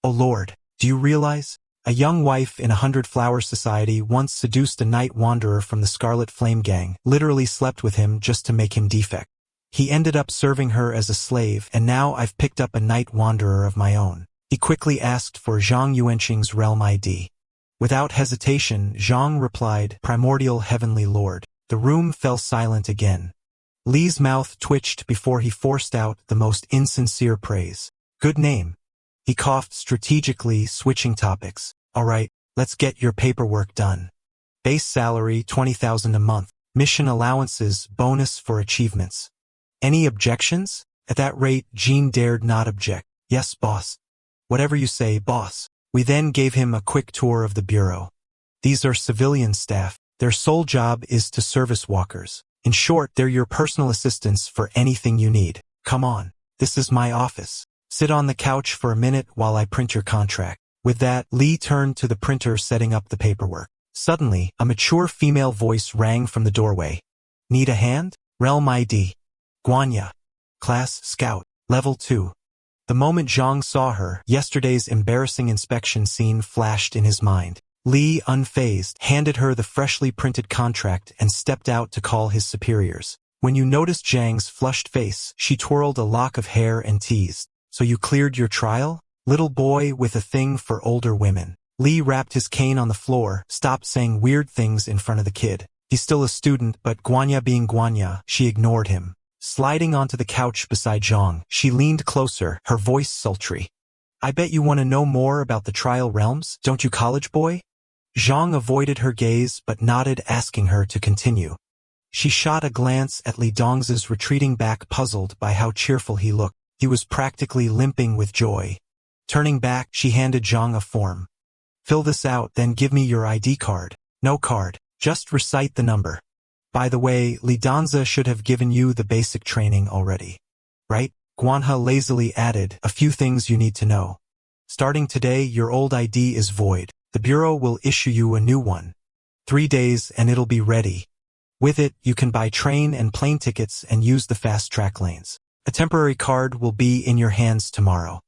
Oh Lord, do you realize? A young wife in a 100-flower society once seduced a Night Wanderer from the Scarlet Flame Gang, literally slept with him just to make him defect. He ended up serving her as a slave, and now I've picked up a Night Wanderer of my own. He quickly asked for Zhang Yuanqing's realm ID. Without hesitation, Zhang replied, Primordial Heavenly Lord. The room fell silent again. Li's mouth twitched before he forced out the most insincere praise. Good name. He coughed strategically, switching topics. All right, let's get your paperwork done. Base salary, 20,000 a month. Mission allowances, bonus for achievements. Any objections? At that rate, Jean dared not object. Yes, boss. Whatever you say, boss. We then gave him a quick tour of the bureau. These are civilian staff. Their sole job is to service walkers. In short, they're your personal assistants for anything you need. Come on. This is my office. Sit on the couch for a minute while I print your contract. With that, Li turned to the printer setting up the paperwork. Suddenly, a mature female voice rang from the doorway. Need a hand? Realm ID. Guanya. Class Scout. Level 2. The moment Zhang saw her, yesterday's embarrassing inspection scene flashed in his mind. Li, unfazed, handed her the freshly printed contract and stepped out to call his superiors. When you noticed Zhang's flushed face, she twirled a lock of hair and teased. So you cleared your trial? Little boy with a thing for older women. Li rapped his cane on the floor, stopped saying weird things in front of the kid. He's still a student, but Guanya being Guanya, she ignored him. Sliding onto the couch beside Zhang, she leaned closer, her voice sultry. I bet you want to know more about the trial realms, don't you, college boy? Zhang avoided her gaze but nodded, asking her to continue. She shot a glance at Li Dongzi's retreating back, puzzled by how cheerful he looked. He was practically limping with joy. Turning back, she handed Zhang a form. Fill this out, then give me your ID card. No card. Just recite the number. By the way, Li Dongzi should have given you the basic training already. Right? Guanha lazily added, a few things you need to know. Starting today, your old ID is void. The Bureau will issue you a new one. 3 days and it'll be ready. With it, you can buy train and plane tickets and use the fast-track lanes. A temporary card will be in your hands tomorrow.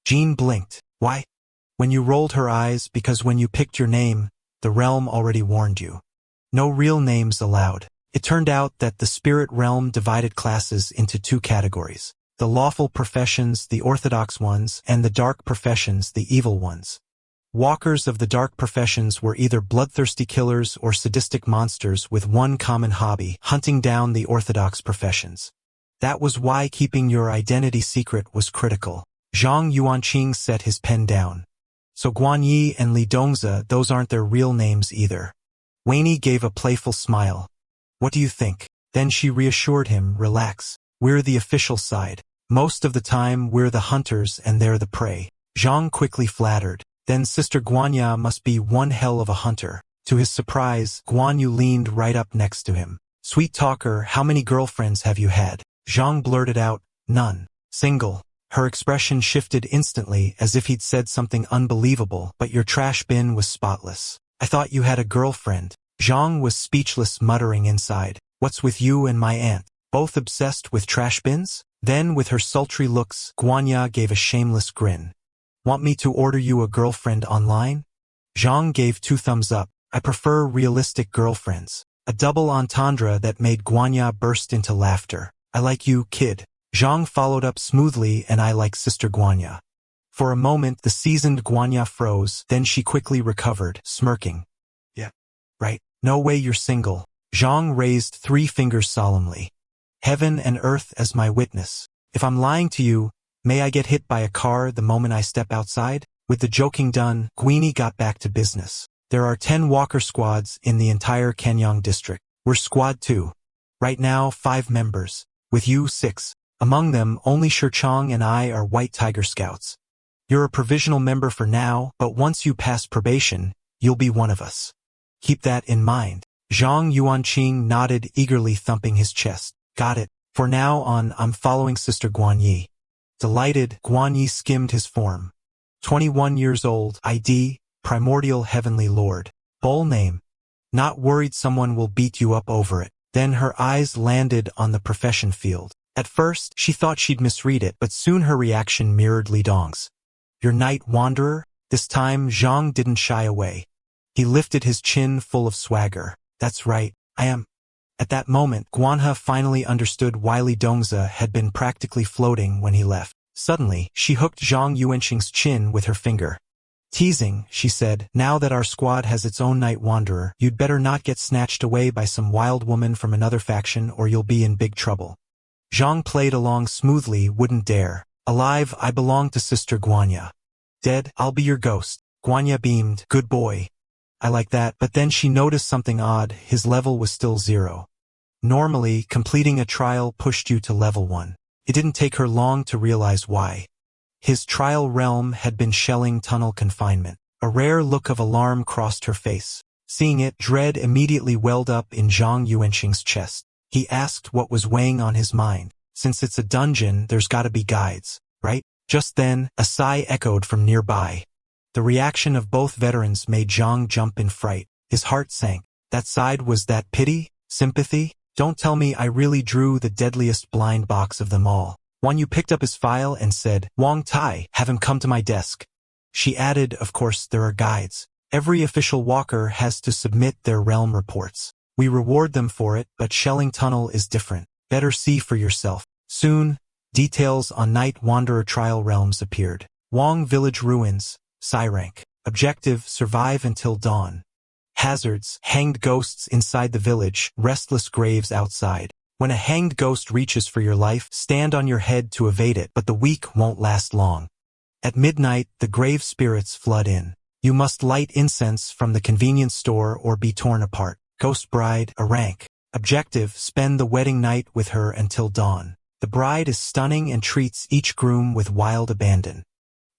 Jean blinked. Why? When you rolled her eyes, because when you picked your name, the realm already warned you. No real names allowed. It turned out that the spirit realm divided classes into 2 categories. The lawful professions, the orthodox ones, and the dark professions, the evil ones. Walkers of the dark professions were either bloodthirsty killers or sadistic monsters with one common hobby, hunting down the orthodox professions. That was why keeping your identity secret was critical. Zhang Yuanqing set his pen down. So Guanyi and Li Dongzi, those aren't their real names either. Weini gave a playful smile. What do you think? Then she reassured him, relax. We're the official side. Most of the time we're the hunters and they're the prey. Zhang quickly flattered. Then Sister Guanya must be one hell of a hunter. To his surprise, Guan Yu leaned right up next to him. Sweet talker, how many girlfriends have you had? Zhang blurted out, none. Single. Her expression shifted instantly as if he'd said something unbelievable, but your trash bin was spotless. I thought you had a girlfriend. Zhang was speechless, muttering inside. What's with you and my aunt? Both obsessed with trash bins? Then, with her sultry looks, Guanya gave a shameless grin. Want me to order you a girlfriend online? Zhang gave 2 thumbs up. I prefer realistic girlfriends. A double entendre that made Guanya burst into laughter. I like you, kid. Zhang followed up smoothly, and I like Sister Guanya. For a moment, the seasoned Guanya froze, then she quickly recovered, smirking. Yeah. Right. No way you're single. Zhang raised 3 fingers solemnly. Heaven and earth as my witness. If I'm lying to you, may I get hit by a car the moment I step outside? With the joking done, Guini got back to business. There are 10 walker squads in the entire Kenyang district. We're squad 2. Right now, 5 members. With you, 6. Among them, only Shirchong and I are White Tiger Scouts. You're a provisional member for now, but once you pass probation, you'll be one of us. Keep that in mind. Zhang Yuanqing nodded eagerly, thumping his chest. Got it. For now on, I'm following Sister Guanyi. Delighted, Guanyi skimmed his form. 21 years old, ID, Primordial Heavenly Lord. Bull name. Not worried someone will beat you up over it. Then her eyes landed on the profession field. At first, she thought she'd misread it, but soon her reaction mirrored Li Dong's. Your night wanderer? This time, Zhang didn't shy away. He lifted his chin full of swagger. That's right, I am. At that moment, Guanha finally understood why Li Dongza had been practically floating when he left. Suddenly, she hooked Zhang Yuanqing's chin with her finger. Teasing, she said, now that our squad has its own night wanderer, you'd better not get snatched away by some wild woman from another faction or you'll be in big trouble. Zhang played along smoothly, wouldn't dare. Alive, I belong to Sister Guanya. Dead, I'll be your ghost. Guanya beamed, good boy. I like that, but then she noticed something odd, his level was still 0. Normally, completing a trial pushed you to level 1. It didn't take her long to realize why. His trial realm had been shelling tunnel confinement. A rare look of alarm crossed her face. Seeing it, dread immediately welled up in Zhang Yuanqing's chest. He asked what was weighing on his mind. Since it's a dungeon, there's gotta be guides, right? Just then, a sigh echoed from nearby. The reaction of both veterans made Zhang jump in fright. His heart sank. That sigh, was that pity? Sympathy? Don't tell me I really drew the deadliest blind box of them all. Wan Yu picked up his file and said, Wang Tai, have him come to my desk. She added, of course, there are guides. Every official walker has to submit their realm reports. We reward them for it, but Shelling Tunnel is different. Better see for yourself. Soon, details on Night Wanderer trial realms appeared. Wong Village Ruins, Psi rank. Objective, survive until dawn. Hazards, hanged ghosts inside the village, restless graves outside. When a hanged ghost reaches for your life, stand on your head to evade it, but the weak won't last long. At midnight, the grave spirits flood in. You must light incense from the convenience store or be torn apart. Ghost bride, a rank. Objective, spend the wedding night with her until dawn. The bride is stunning and treats each groom with wild abandon.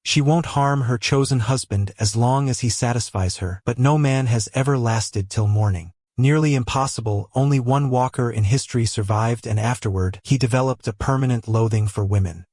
She won't harm her chosen husband as long as he satisfies her, but no man has ever lasted till morning. Nearly impossible, only one walker in history survived, and afterward, he developed a permanent loathing for women.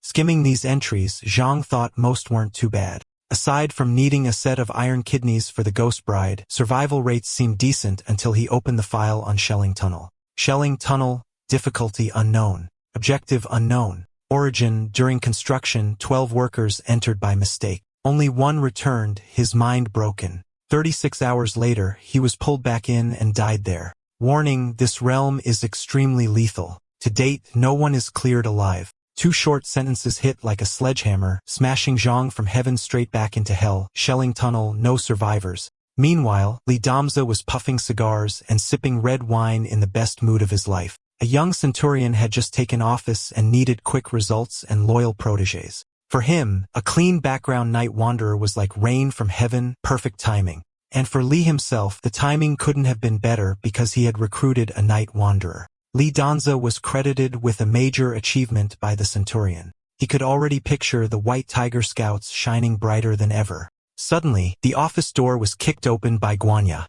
Skimming these entries, Zhang thought most weren't too bad. Aside from needing a set of iron kidneys for the ghost bride, survival rates seemed decent until he opened the file on Shelling Tunnel. Shelling Tunnel, difficulty unknown. Objective unknown. Origin, during construction, 12 workers entered by mistake. Only one returned, his mind broken. 36 hours later, he was pulled back in and died there. Warning, this realm is extremely lethal. To date, no one is cleared alive. 2 short sentences hit like a sledgehammer, smashing Zhang from heaven straight back into hell. Shelling Tunnel, no survivors. Meanwhile, Li Damza was puffing cigars and sipping red wine in the best mood of his life. A young centurion had just taken office and needed quick results and loyal protégés. For him, a clean background night wanderer was like rain from heaven, perfect timing. And for Li himself, the timing couldn't have been better because he had recruited a night wanderer. Li Danza was credited with a major achievement by the centurion. He could already picture the White Tiger Scouts shining brighter than ever. Suddenly, the office door was kicked open by Guanya.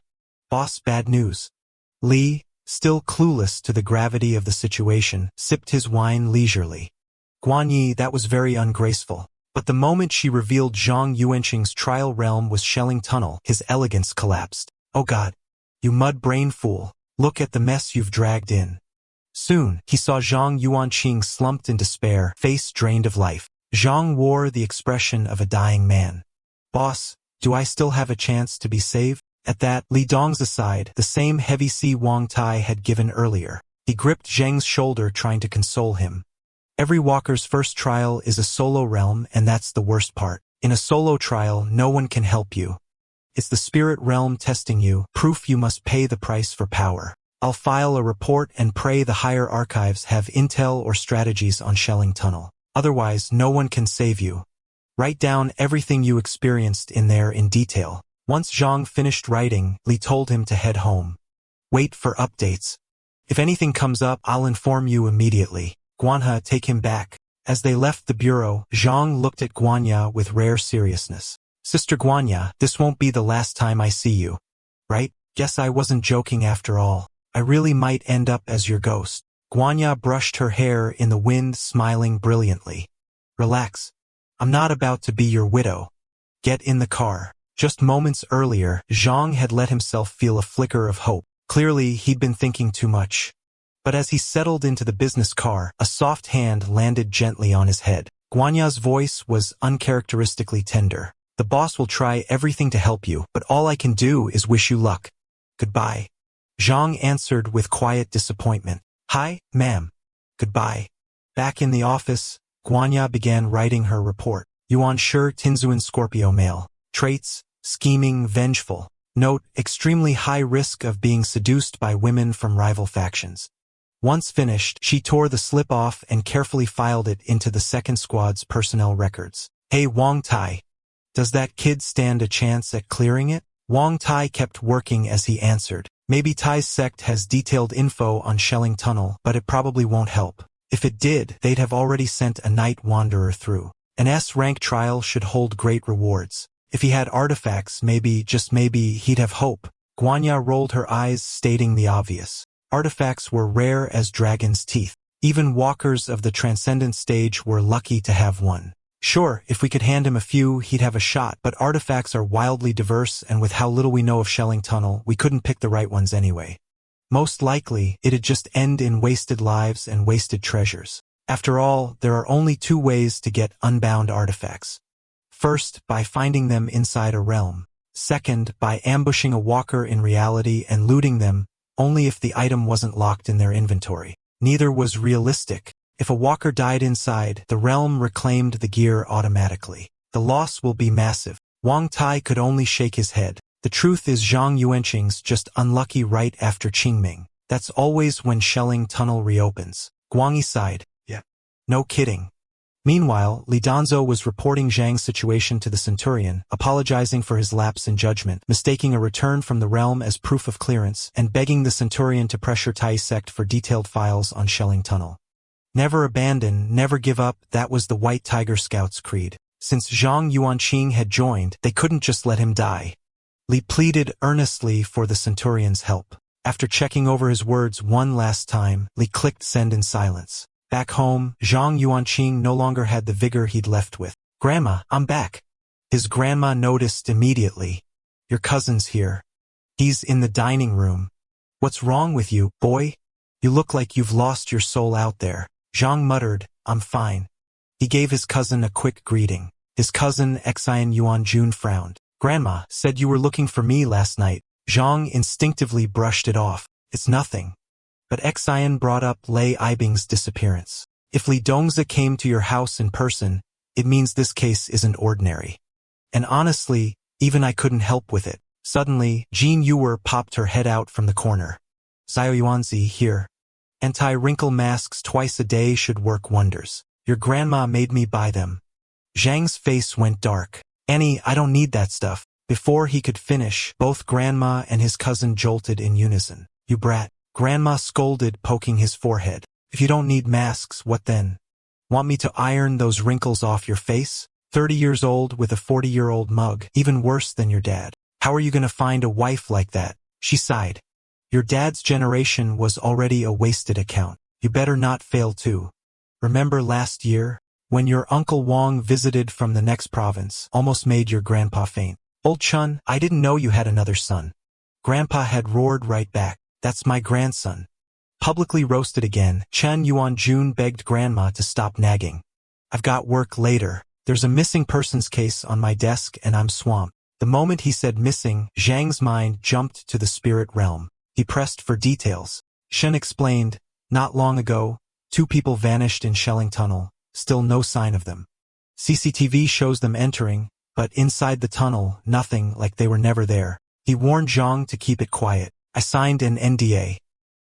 Boss, bad news. Li, still clueless to the gravity of the situation, sipped his wine leisurely. Guanyi, that was very ungraceful. But the moment she revealed Zhang Yuanqing's trial realm was Shelling Tunnel, his elegance collapsed. Oh God. You mud-brain fool. Look at the mess you've dragged in. Soon, he saw Zhang Yuanqing slumped in despair, face drained of life. Zhang wore the expression of a dying man. Boss, do I still have a chance to be saved? At that, Li Dong's aside, the same heavy sea Wang Tai had given earlier. He gripped Zheng's shoulder trying to console him. Every walker's first trial is a solo realm, and that's the worst part. In a solo trial, no one can help you. It's the spirit realm testing you, proof you must pay the price for power. I'll file a report and pray the higher archives have intel or strategies on Shelling Tunnel. Otherwise, no one can save you. Write down everything you experienced in there in detail. Once Zhang finished writing, Li told him to head home. Wait for updates. If anything comes up, I'll inform you immediately. Guanha, take him back. As they left the bureau, Zhang looked at Guanya with rare seriousness. Sister Guanya, this won't be the last time I see you. Right? Guess I wasn't joking after all. I really might end up as your ghost. Guanya brushed her hair in the wind, smiling brilliantly. Relax. I'm not about to be your widow. Get in the car. Just moments earlier, Zhang had let himself feel a flicker of hope. Clearly, he'd been thinking too much. But as he settled into the business car, a soft hand landed gently on his head. Guanya's voice was uncharacteristically tender. The boss will try everything to help you, but all I can do is wish you luck. Goodbye. Zhang answered with quiet disappointment. Hi, ma'am. Goodbye. Back in the office, Guanya began writing her report. Yuan Shi Tinzuan Scorpio male. Traits: scheming, vengeful. Note: extremely high risk of being seduced by women from rival factions. Once finished, she tore the slip off and carefully filed it into the second squad's personnel records. Hey Wang Tai. Does that kid stand a chance at clearing it? Wang Tai kept working as he answered. Maybe Tai's sect has detailed info on Shelling Tunnel, but it probably won't help. If it did, they'd have already sent a night wanderer through. An S-rank trial should hold great rewards. If he had artifacts, maybe, just maybe, he'd have hope. Guanya rolled her eyes, stating the obvious. Artifacts were rare as dragon's teeth. Even walkers of the transcendent stage were lucky to have one. Sure, if we could hand him a few, he'd have a shot, but artifacts are wildly diverse, and with how little we know of Shelling Tunnel, we couldn't pick the right ones anyway. Most likely, it'd just end in wasted lives and wasted treasures. After all, there are only two ways to get unbound artifacts. First, by finding them inside a realm. Second, by ambushing a walker in reality and looting them, only if the item wasn't locked in their inventory. Neither was realistic. If a walker died inside, the realm reclaimed the gear automatically. The loss will be massive. Wang Tai could only shake his head. The truth is Zhang Yuanqing's just unlucky right after Qingming. That's always when Shelling Tunnel reopens. Guangyi sighed. Yeah. No kidding. Meanwhile, Li Danzo was reporting Zhang's situation to the Centurion, apologizing for his lapse in judgment, mistaking a return from the realm as proof of clearance, and begging the Centurion to pressure Tai's sect for detailed files on Shelling Tunnel. Never abandon, never give up, that was the White Tiger Scouts' creed. Since Zhang Yuanqing had joined, they couldn't just let him die. Li pleaded earnestly for the Centurion's help. After checking over his words one last time, Li clicked send in silence. Back home, Zhang Yuanqing no longer had the vigor he'd left with. Grandma, I'm back. His grandma noticed immediately. Your cousin's here. He's in the dining room. What's wrong with you, boy? You look like you've lost your soul out there. Zhang muttered, I'm fine. He gave his cousin a quick greeting. His cousin, Xian Yuanjun, frowned. Grandma said you were looking for me last night. Zhang instinctively brushed it off. It's nothing. But Xian brought up Lei Aibing's disappearance. If Li Dongza came to your house in person, it means this case isn't ordinary. And honestly, even I couldn't help with it. Suddenly, Jean Yuer popped her head out from the corner. Xiao Yuanzi here. Anti-wrinkle masks twice a day should work wonders. Your grandma made me buy them. Zhang's face went dark. Annie, I don't need that stuff. Before he could finish, both grandma and his cousin jolted in unison. You brat. Grandma scolded, poking his forehead. If you don't need masks, what then? Want me to iron those wrinkles off your face? 30 years old with a 40-year-old mug, even worse than your dad. How are you gonna find a wife like that? She sighed. Your dad's generation was already a wasted account. You better not fail too. Remember last year, when your Uncle Wang visited from the next province, almost made your grandpa faint. Old Chun, I didn't know you had another son. Grandpa had roared right back. That's my grandson. Publicly roasted again, Chen Yuanjun begged Grandma to stop nagging. I've got work later. There's a missing persons case on my desk and I'm swamped. The moment he said missing, Zhang's mind jumped to the spirit realm. He pressed for details. Shen explained, not long ago, 2 people vanished in Shelling Tunnel, still no sign of them. CCTV shows them entering, but inside the tunnel, nothing, like they were never there. He warned Zhang to keep it quiet. I signed an NDA.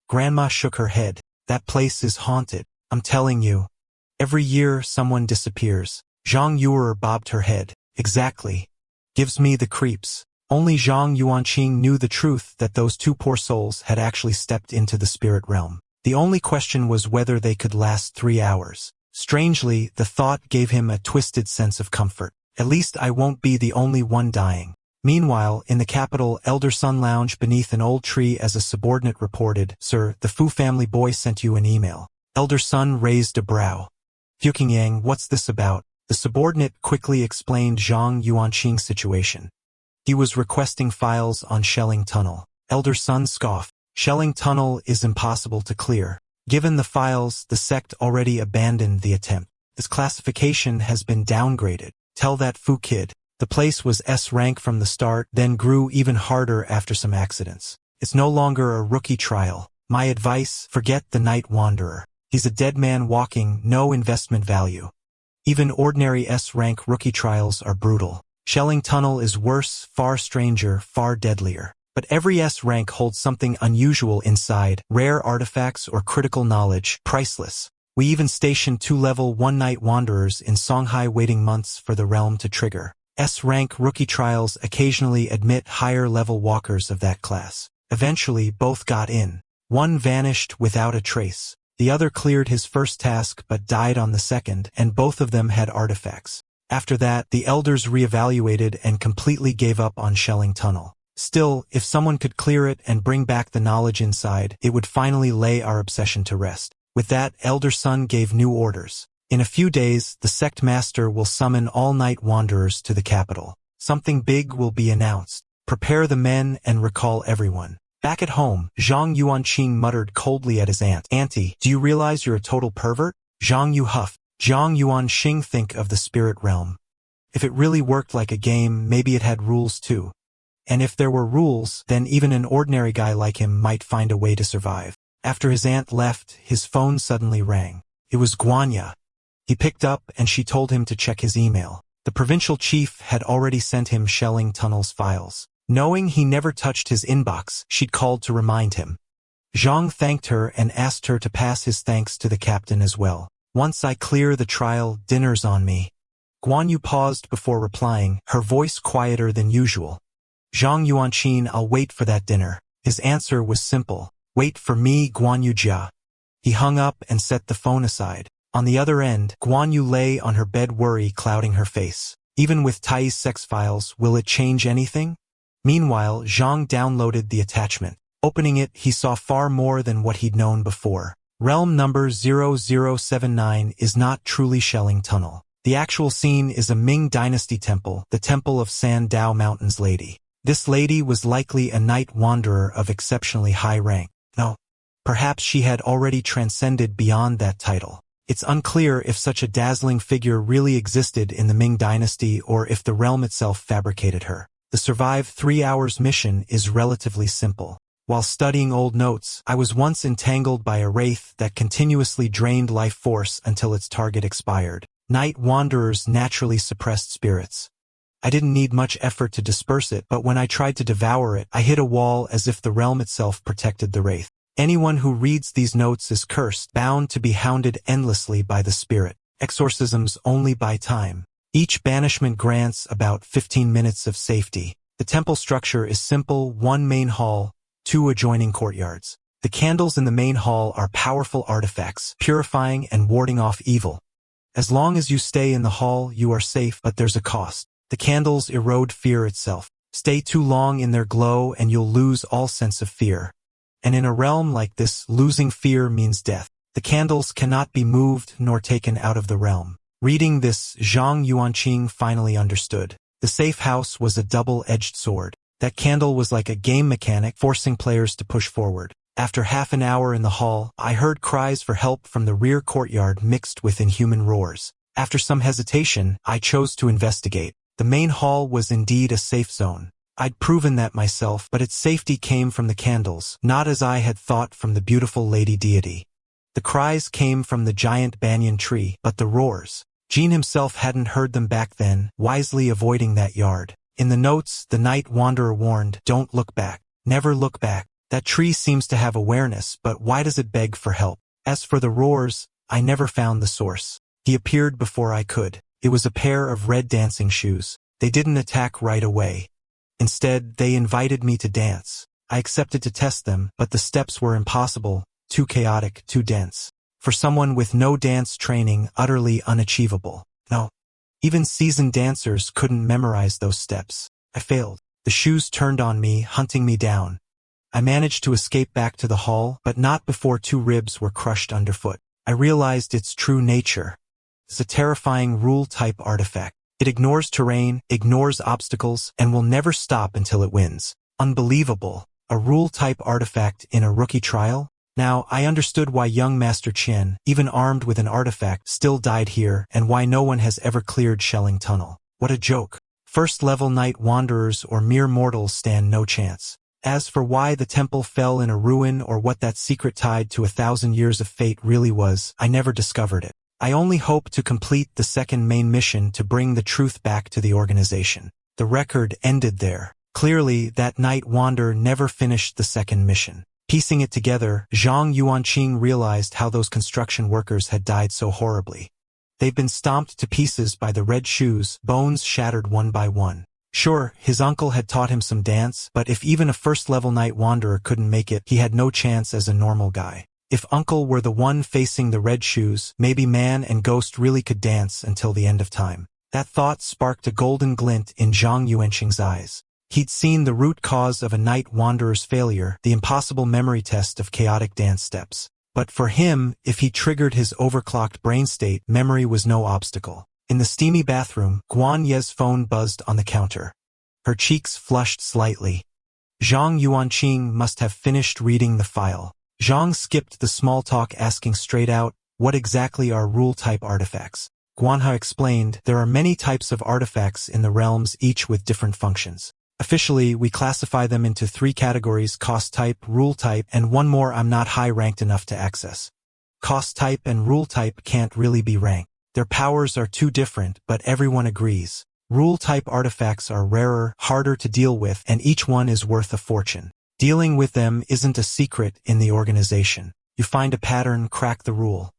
Grandma shook her head. That place is haunted. I'm telling you. Every year someone disappears. Zhang Yuer bobbed her head. Exactly. Gives me the creeps. Only Zhang Yuanqing knew the truth that those 2 poor souls had actually stepped into the spirit realm. The only question was whether they could last 3 hours. Strangely, the thought gave him a twisted sense of comfort. At least I won't be the only one dying. Meanwhile, in the capital, Elder Sun lounged beneath an old tree as a subordinate reported, Sir, the Fu family boy sent you an email. Elder Sun raised a brow. Fuqingyang, what's this about? The subordinate quickly explained Zhang Yuanqing's situation. He was requesting files on Shelling Tunnel. Elder Sun scoffed. Shelling Tunnel is impossible to clear. Given the files, the sect already abandoned the attempt. This classification has been downgraded. Tell that Fu kid. The place was S rank from the start, then grew even harder after some accidents. It's no longer a rookie trial. My advice, forget the Night Wanderer. He's a dead man walking, no investment value. Even ordinary S rank rookie trials are brutal. Shelling Tunnel is worse, far stranger, far deadlier. But every S rank holds something unusual inside, rare artifacts or critical knowledge, priceless. We even stationed 2 level 1 Night Wanderers in Songhai waiting months for the realm to trigger. S rank rookie trials occasionally admit higher level walkers of that class. Eventually both got in. One vanished without a trace. The other cleared his first task but died on the second, and both of them had artifacts. After that, the elders reevaluated and completely gave up on Shelling Tunnel. Still, if someone could clear it and bring back the knowledge inside, it would finally lay our obsession to rest. With that, Elder Sun gave new orders. In a few days, the sect master will summon all Night Wanderers to the capital. Something big will be announced. Prepare the men and recall everyone. Back at home, Zhang Yuanqing muttered coldly at his aunt. Auntie, do you realize you're a total pervert? Zhang Yu huffed. Zhang Yuanqing, think of the spirit realm. If it really worked like a game, maybe it had rules too. And if there were rules, then even an ordinary guy like him might find a way to survive. After his aunt left, his phone suddenly rang. It was Guanya. He picked up and she told him to check his email. The provincial chief had already sent him Shelling Tunnel's files. Knowing he never touched his inbox, she'd called to remind him. Zhang thanked her and asked her to pass his thanks to the captain as well. Once I clear the trial, dinner's on me. Guanyu paused before replying, her voice quieter than usual. Zhang Yuanqing, I'll wait for that dinner. His answer was simple. Wait for me, Guanyu Jia. He hung up and set the phone aside. On the other end, Guanyu lay on her bed, worry clouding her face. Even with Tai's sex files, will it change anything? Meanwhile, Zhang downloaded the attachment. Opening it, he saw far more than what he'd known before. Realm number 0079 is not truly Shelling Tunnel. The actual scene is a Ming Dynasty temple, the Temple of Sandao Mountain's Lady. This lady was likely a night wanderer of exceptionally high rank. No, perhaps she had already transcended beyond that title. It's unclear if such a dazzling figure really existed in the Ming Dynasty or if the realm itself fabricated her. The Survive 3 Hours mission is relatively simple. While studying old notes, I was once entangled by a wraith that continuously drained life force until its target expired. Night wanderers naturally suppressed spirits. I didn't need much effort to disperse it, but when I tried to devour it, I hit a wall as if the realm itself protected the wraith. Anyone who reads these notes is cursed, bound to be hounded endlessly by the spirit. Exorcisms only buy time. Each banishment grants about 15 minutes of safety. The temple structure is simple, one main hall, 2 adjoining courtyards. The candles in the main hall are powerful artifacts, purifying and warding off evil. As long as you stay in the hall, you are safe, but there's a cost. The candles erode fear itself. Stay too long in their glow and you'll lose all sense of fear. And in a realm like this, losing fear means death. The candles cannot be moved nor taken out of the realm. Reading this, Zhang Yuanqing finally understood. The safe house was a double-edged sword. That candle was like a game mechanic, forcing players to push forward. After half an hour in the hall, I heard cries for help from the rear courtyard mixed with inhuman roars. After some hesitation, I chose to investigate. The main hall was indeed a safe zone. I'd proven that myself, but its safety came from the candles, not as I had thought from the beautiful lady deity. The cries came from the giant banyan tree, but the roars. Jean himself hadn't heard them back then, wisely avoiding that yard. In the notes, the night wanderer warned, "Don't look back. Never look back. That tree seems to have awareness, but why does it beg for help?" As for the roars, I never found the source. He appeared before I could. It was a pair of red dancing shoes. They didn't attack right away. Instead, they invited me to dance. I accepted to test them, but the steps were impossible, too chaotic, too dense. For someone with no dance training, utterly unachievable. No. Even seasoned dancers couldn't memorize those steps. I failed. The shoes turned on me, hunting me down. I managed to escape back to the hall, but not before 2 ribs were crushed underfoot. I realized its true nature. It's a terrifying rule-type artifact. It ignores terrain, ignores obstacles, and will never stop until it wins. Unbelievable. A rule-type artifact in a rookie trial? Now, I understood why young Master Qian, even armed with an artifact, still died here, and why no one has ever cleared Shelling Tunnel. What a joke. First-level night wanderers or mere mortals stand no chance. As for why the temple fell in a ruin or what that secret tied to 1,000 years of fate really was, I never discovered it. I only hope to complete the second main mission to bring the truth back to the organization. The record ended there. Clearly, that night wanderer never finished the second mission. Piecing it together, Zhang Yuanqing realized how those construction workers had died so horribly. They'd been stomped to pieces by the red shoes, bones shattered one by one. Sure, his uncle had taught him some dance, but if even a first-level night wanderer couldn't make it, he had no chance as a normal guy. If Uncle were the one facing the red shoes, maybe man and ghost really could dance until the end of time. That thought sparked a golden glint in Zhang Yuanqing's eyes. He'd seen the root cause of a night wanderer's failure, the impossible memory test of chaotic dance steps. But for him, if he triggered his overclocked brain state, memory was no obstacle. In the steamy bathroom, Guan Ye's phone buzzed on the counter. Her cheeks flushed slightly. Zhang Yuanqing must have finished reading the file. Zhang skipped the small talk, asking straight out, "What exactly are rule-type artifacts?" Guanha explained, "There are many types of artifacts in the realms, each with different functions. Officially, we classify them into 3 categories: cost type, rule type, and one more I'm not high-ranked enough to access. Cost type and rule type can't really be ranked. Their powers are too different, but everyone agrees. Rule-type artifacts are rarer, harder to deal with, and each one is worth a fortune. Dealing with them isn't a secret in the organization. You find a pattern, crack the rule.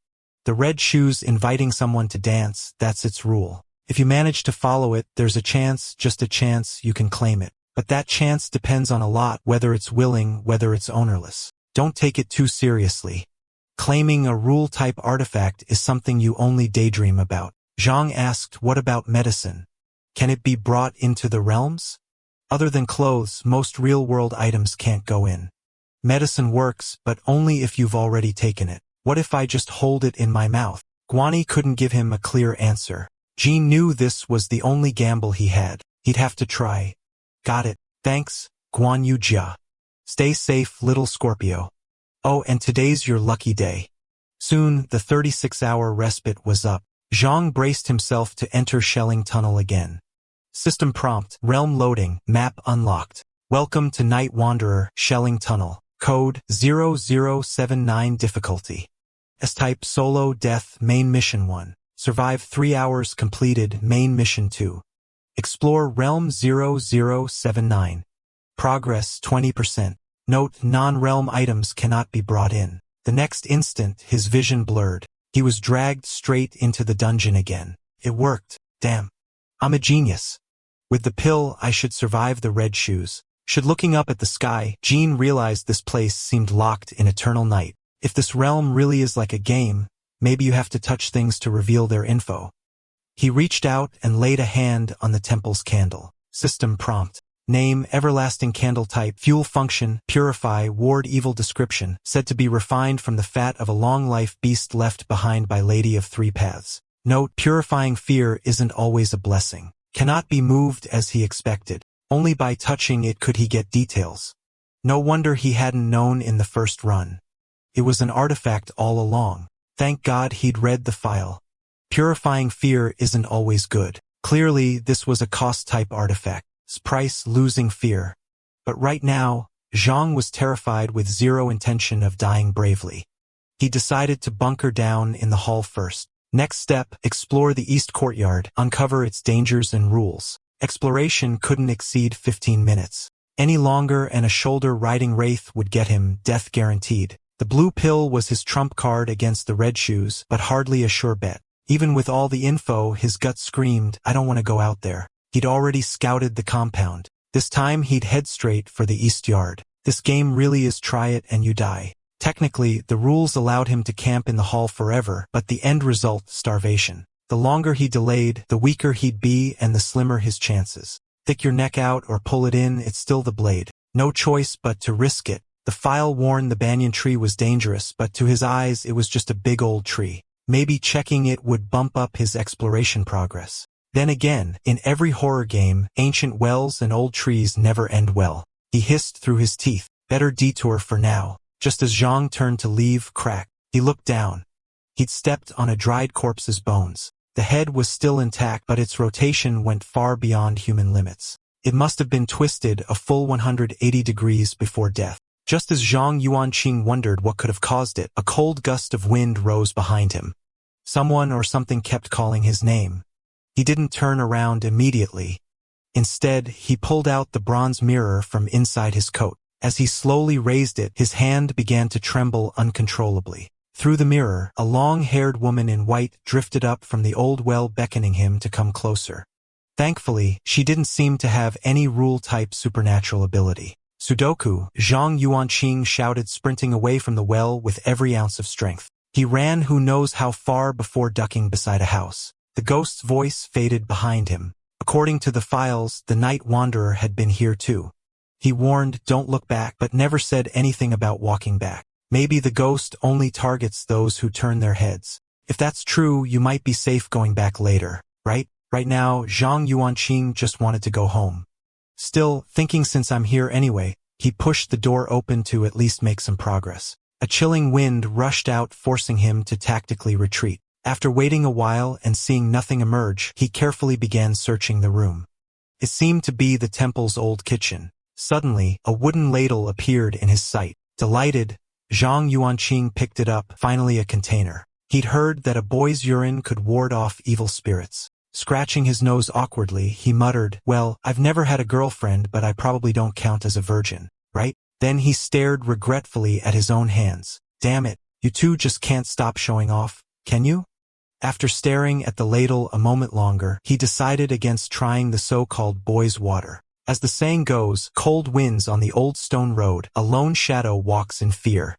The red shoes inviting someone to dance, that's its rule. If you manage to follow it, there's a chance, just a chance, you can claim it. But that chance depends on a lot, whether it's willing, whether it's ownerless. Don't take it too seriously. Claiming a rule-type artifact is something you only daydream about." Zhang asked, "What about medicine? Can it be brought into the realms? Other than clothes, most real-world items can't go in. Medicine works, but only if you've already taken it. What if I just hold it in my mouth?" Guani couldn't give him a clear answer. Jean knew this was the only gamble he had. He'd have to try. "Got it. Thanks, Guan Yu Jia. Stay safe, little Scorpio. Oh, and today's your lucky day." Soon, the 36-hour respite was up. Zhang braced himself to enter Shelling Tunnel again. System prompt, realm loading, map unlocked. Welcome to Night Wanderer, Shelling Tunnel. Code 0079 difficulty. S-type solo death main mission 1. Survive 3 hours completed main mission 2. Explore realm 0079. Progress 20%. Note, non-realm items cannot be brought in. The next instant, his vision blurred. He was dragged straight into the dungeon again. It worked. Damn. I'm a genius. With the pill, I should survive the red shoes. Looking up at the sky, Jean realized this place seemed locked in eternal night. If this realm really is like a game, maybe you have to touch things to reveal their info. He reached out and laid a hand on the temple's candle. System prompt. Name, everlasting candle type, fuel function, purify, ward evil description, said to be refined from the fat of a long-life beast left behind by Lady of Three Paths. Note, purifying fear isn't always a blessing. Cannot be moved as he expected. Only by touching it could he get details. No wonder he hadn't known in the first run. It was an artifact all along. Thank God he'd read the file. Purifying fear isn't always good. Clearly, this was a cost-type artifact. Price losing fear. But right now, Zhang was terrified with zero intention of dying bravely. He decided to bunker down in the hall first. Next step, explore the east courtyard, uncover its dangers and rules. Exploration couldn't exceed 15 minutes. Any longer and a shoulder-riding wraith would get him death guaranteed. The blue pill was his trump card against the red shoes, but hardly a sure bet. Even with all the info, his gut screamed, I don't want to go out there. He'd already scouted the compound. This time he'd head straight for the east yard. This game really is try it and you die. Technically, the rules allowed him to camp in the hall forever, but the end result, starvation. The longer he delayed, the weaker he'd be and the slimmer his chances. Stick your neck out or pull it in, it's still the blade. No choice but to risk it. The file warned the banyan tree was dangerous, but to his eyes it was just a big old tree. Maybe checking it would bump up his exploration progress. Then again, in every horror game, ancient wells and old trees never end well. He hissed through his teeth, better detour for now. Just as Zhang turned to leave, crack. He looked down. He'd stepped on a dried corpse's bones. The head was still intact, but its rotation went far beyond human limits. It must have been twisted a full 180 degrees before death. Just as Zhang Yuanqing wondered what could have caused it, a cold gust of wind rose behind him. Someone or something kept calling his name. He didn't turn around immediately. Instead, he pulled out the bronze mirror from inside his coat. As he slowly raised it, his hand began to tremble uncontrollably. Through the mirror, a long-haired woman in white drifted up from the old well, beckoning him to come closer. Thankfully, she didn't seem to have any rule-type supernatural ability. Sudoku, Zhang Yuanqing shouted, sprinting away from the well with every ounce of strength. He ran who knows how far before ducking beside a house. The ghost's voice faded behind him. According to the files, the night wanderer had been here too. He warned, don't look back, but never said anything about walking back. Maybe the ghost only targets those who turn their heads. If that's true, you might be safe going back later, right? Right now, Zhang Yuanqing just wanted to go home. Still, thinking since I'm here anyway, he pushed the door open to at least make some progress. A chilling wind rushed out, forcing him to tactically retreat. After waiting a while and seeing nothing emerge, he carefully began searching the room. It seemed to be the temple's old kitchen. Suddenly, a wooden ladle appeared in his sight. Delighted, Zhang Yuanqing picked it up, finally a container. He'd heard that a boy's urine could ward off evil spirits. Scratching his nose awkwardly, he muttered, well, I've never had a girlfriend, but I probably don't count as a virgin, right? Then he stared regretfully at his own hands. Damn it, you two just can't stop showing off, can you? After staring at the ladle a moment longer, he decided against trying the so-called boy's water. As the saying goes, cold winds on the old stone road, a lone shadow walks in fear.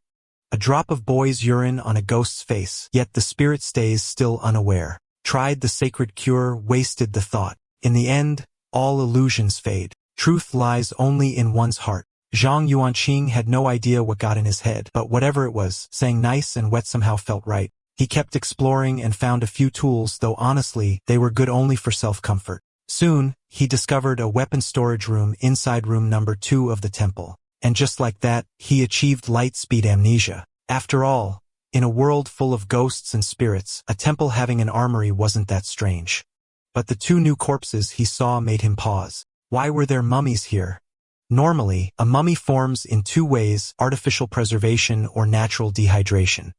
A drop of boy's urine on a ghost's face, yet the spirit stays still unaware. Tried the sacred cure, wasted the thought. In the end, all illusions fade. Truth lies only in one's heart. Zhang Yuanqing had no idea what got in his head, but whatever it was, saying nice and wet somehow felt right. He kept exploring and found a few tools, though honestly, they were good only for self-comfort. Soon, he discovered a weapon storage room inside room number 2 of the temple. And just like that, he achieved light-speed amnesia. After all, in a world full of ghosts and spirits, a temple having an armory wasn't that strange. But the 2 new corpses he saw made him pause. Why were there mummies here? Normally, a mummy forms in 2 ways, artificial preservation or natural dehydration.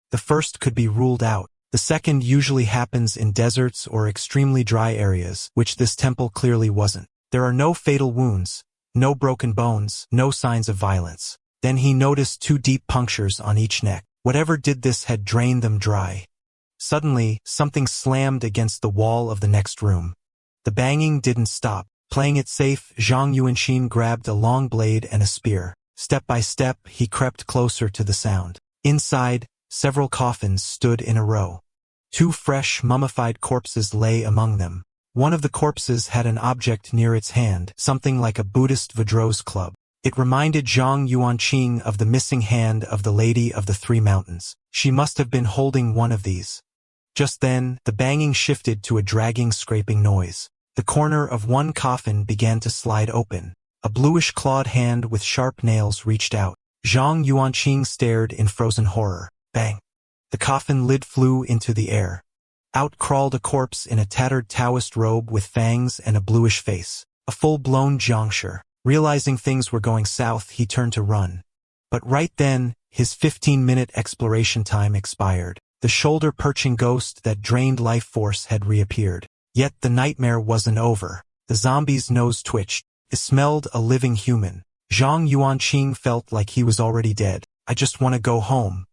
The first could be ruled out. The second usually happens in deserts or extremely dry areas, which this temple clearly wasn't. There are no fatal wounds, no broken bones, no signs of violence. Then he noticed 2 deep punctures on each neck. Whatever did this had drained them dry. Suddenly, something slammed against the wall of the next room. The banging didn't stop. Playing it safe, Zhang Yuanqing grabbed a long blade and a spear. Step by step, he crept closer to the sound. Inside, several coffins stood in a row. 2 fresh, mummified corpses lay among them. One of the corpses had an object near its hand, something like a Buddhist Vadrose club. It reminded Zhang Yuanqing of the missing hand of the Lady of the 3 Mountains. She must have been holding one of these. Just then, the banging shifted to a dragging, scraping noise. The corner of one coffin began to slide open. A bluish-clawed hand with sharp nails reached out. Zhang Yuanqing stared in frozen horror. Bang! The coffin lid flew into the air. Out crawled a corpse in a tattered Taoist robe with fangs and a bluish face. A full-blown Zhangshi. Realizing things were going south, he turned to run. But right then, his 15-minute exploration time expired. The shoulder-perching ghost that drained life force had reappeared. Yet the nightmare wasn't over. The zombie's nose twitched. It smelled a living human. Zhang Yuanqing felt like he was already dead. I just want to go home.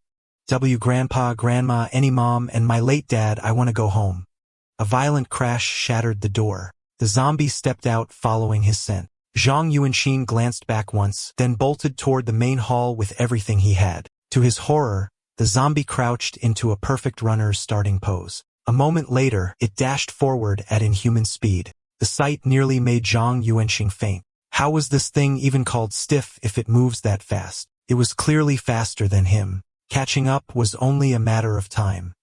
Grandpa, Grandma, any mom, and my late dad, I want to go home. A violent crash shattered the door. The zombie stepped out following his scent. Zhang Yuanqing glanced back once, then bolted toward the main hall with everything he had. To his horror, the zombie crouched into a perfect runner's starting pose. A moment later, it dashed forward at inhuman speed. The sight nearly made Zhang Yuanqing faint. How was this thing even called stiff if it moves that fast? It was clearly faster than him. Catching up was only a matter of time.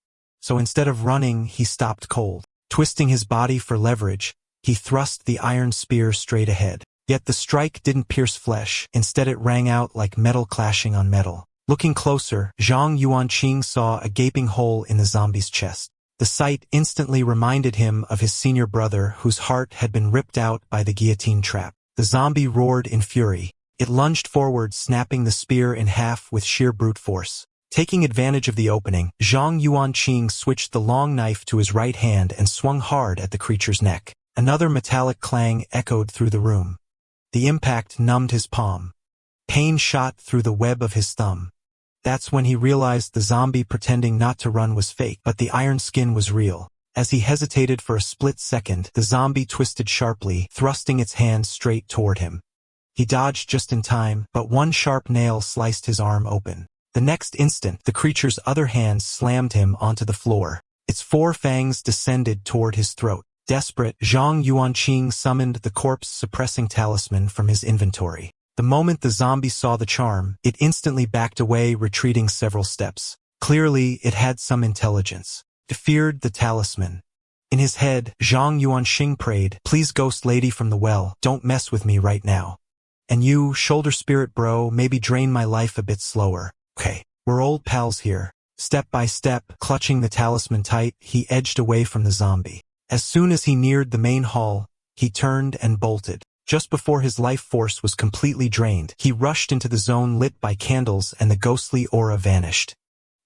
So instead of running, he stopped cold. Twisting his body for leverage, he thrust the iron spear straight ahead. Yet the strike didn't pierce flesh. Instead it rang out like metal clashing on metal. Looking closer, Zhang Yuanqing saw a gaping hole in the zombie's chest. The sight instantly reminded him of his senior brother whose heart had been ripped out by the guillotine trap. The zombie roared in fury. It lunged forward, snapping the spear in half with sheer brute force. Taking advantage of the opening, Zhang Yuanqing switched the long knife to his right hand and swung hard at the creature's neck. Another metallic clang echoed through the room. The impact numbed his palm. Pain shot through the web of his thumb. That's when he realized the zombie pretending not to run was fake, but the iron skin was real. As he hesitated for a split second, the zombie twisted sharply, thrusting its hand straight toward him. He dodged just in time, but one sharp nail sliced his arm open. The next instant, the creature's other hand slammed him onto the floor. Its 4 fangs descended toward his throat. Desperate, Zhang Yuanqing summoned the corpse-suppressing talisman from his inventory. The moment the zombie saw the charm, it instantly backed away, retreating several steps. Clearly, it had some intelligence. It feared the talisman. In his head, Zhang Yuanqing prayed, "Please, ghost lady from the well, don't mess with me right now. And you, shoulder spirit bro, maybe drain my life a bit slower. Okay, we're old pals here." Step by step, clutching the talisman tight, he edged away from the zombie. As soon as he neared the main hall, he turned and bolted. Just before his life force was completely drained, he rushed into the zone lit by candles and the ghostly aura vanished.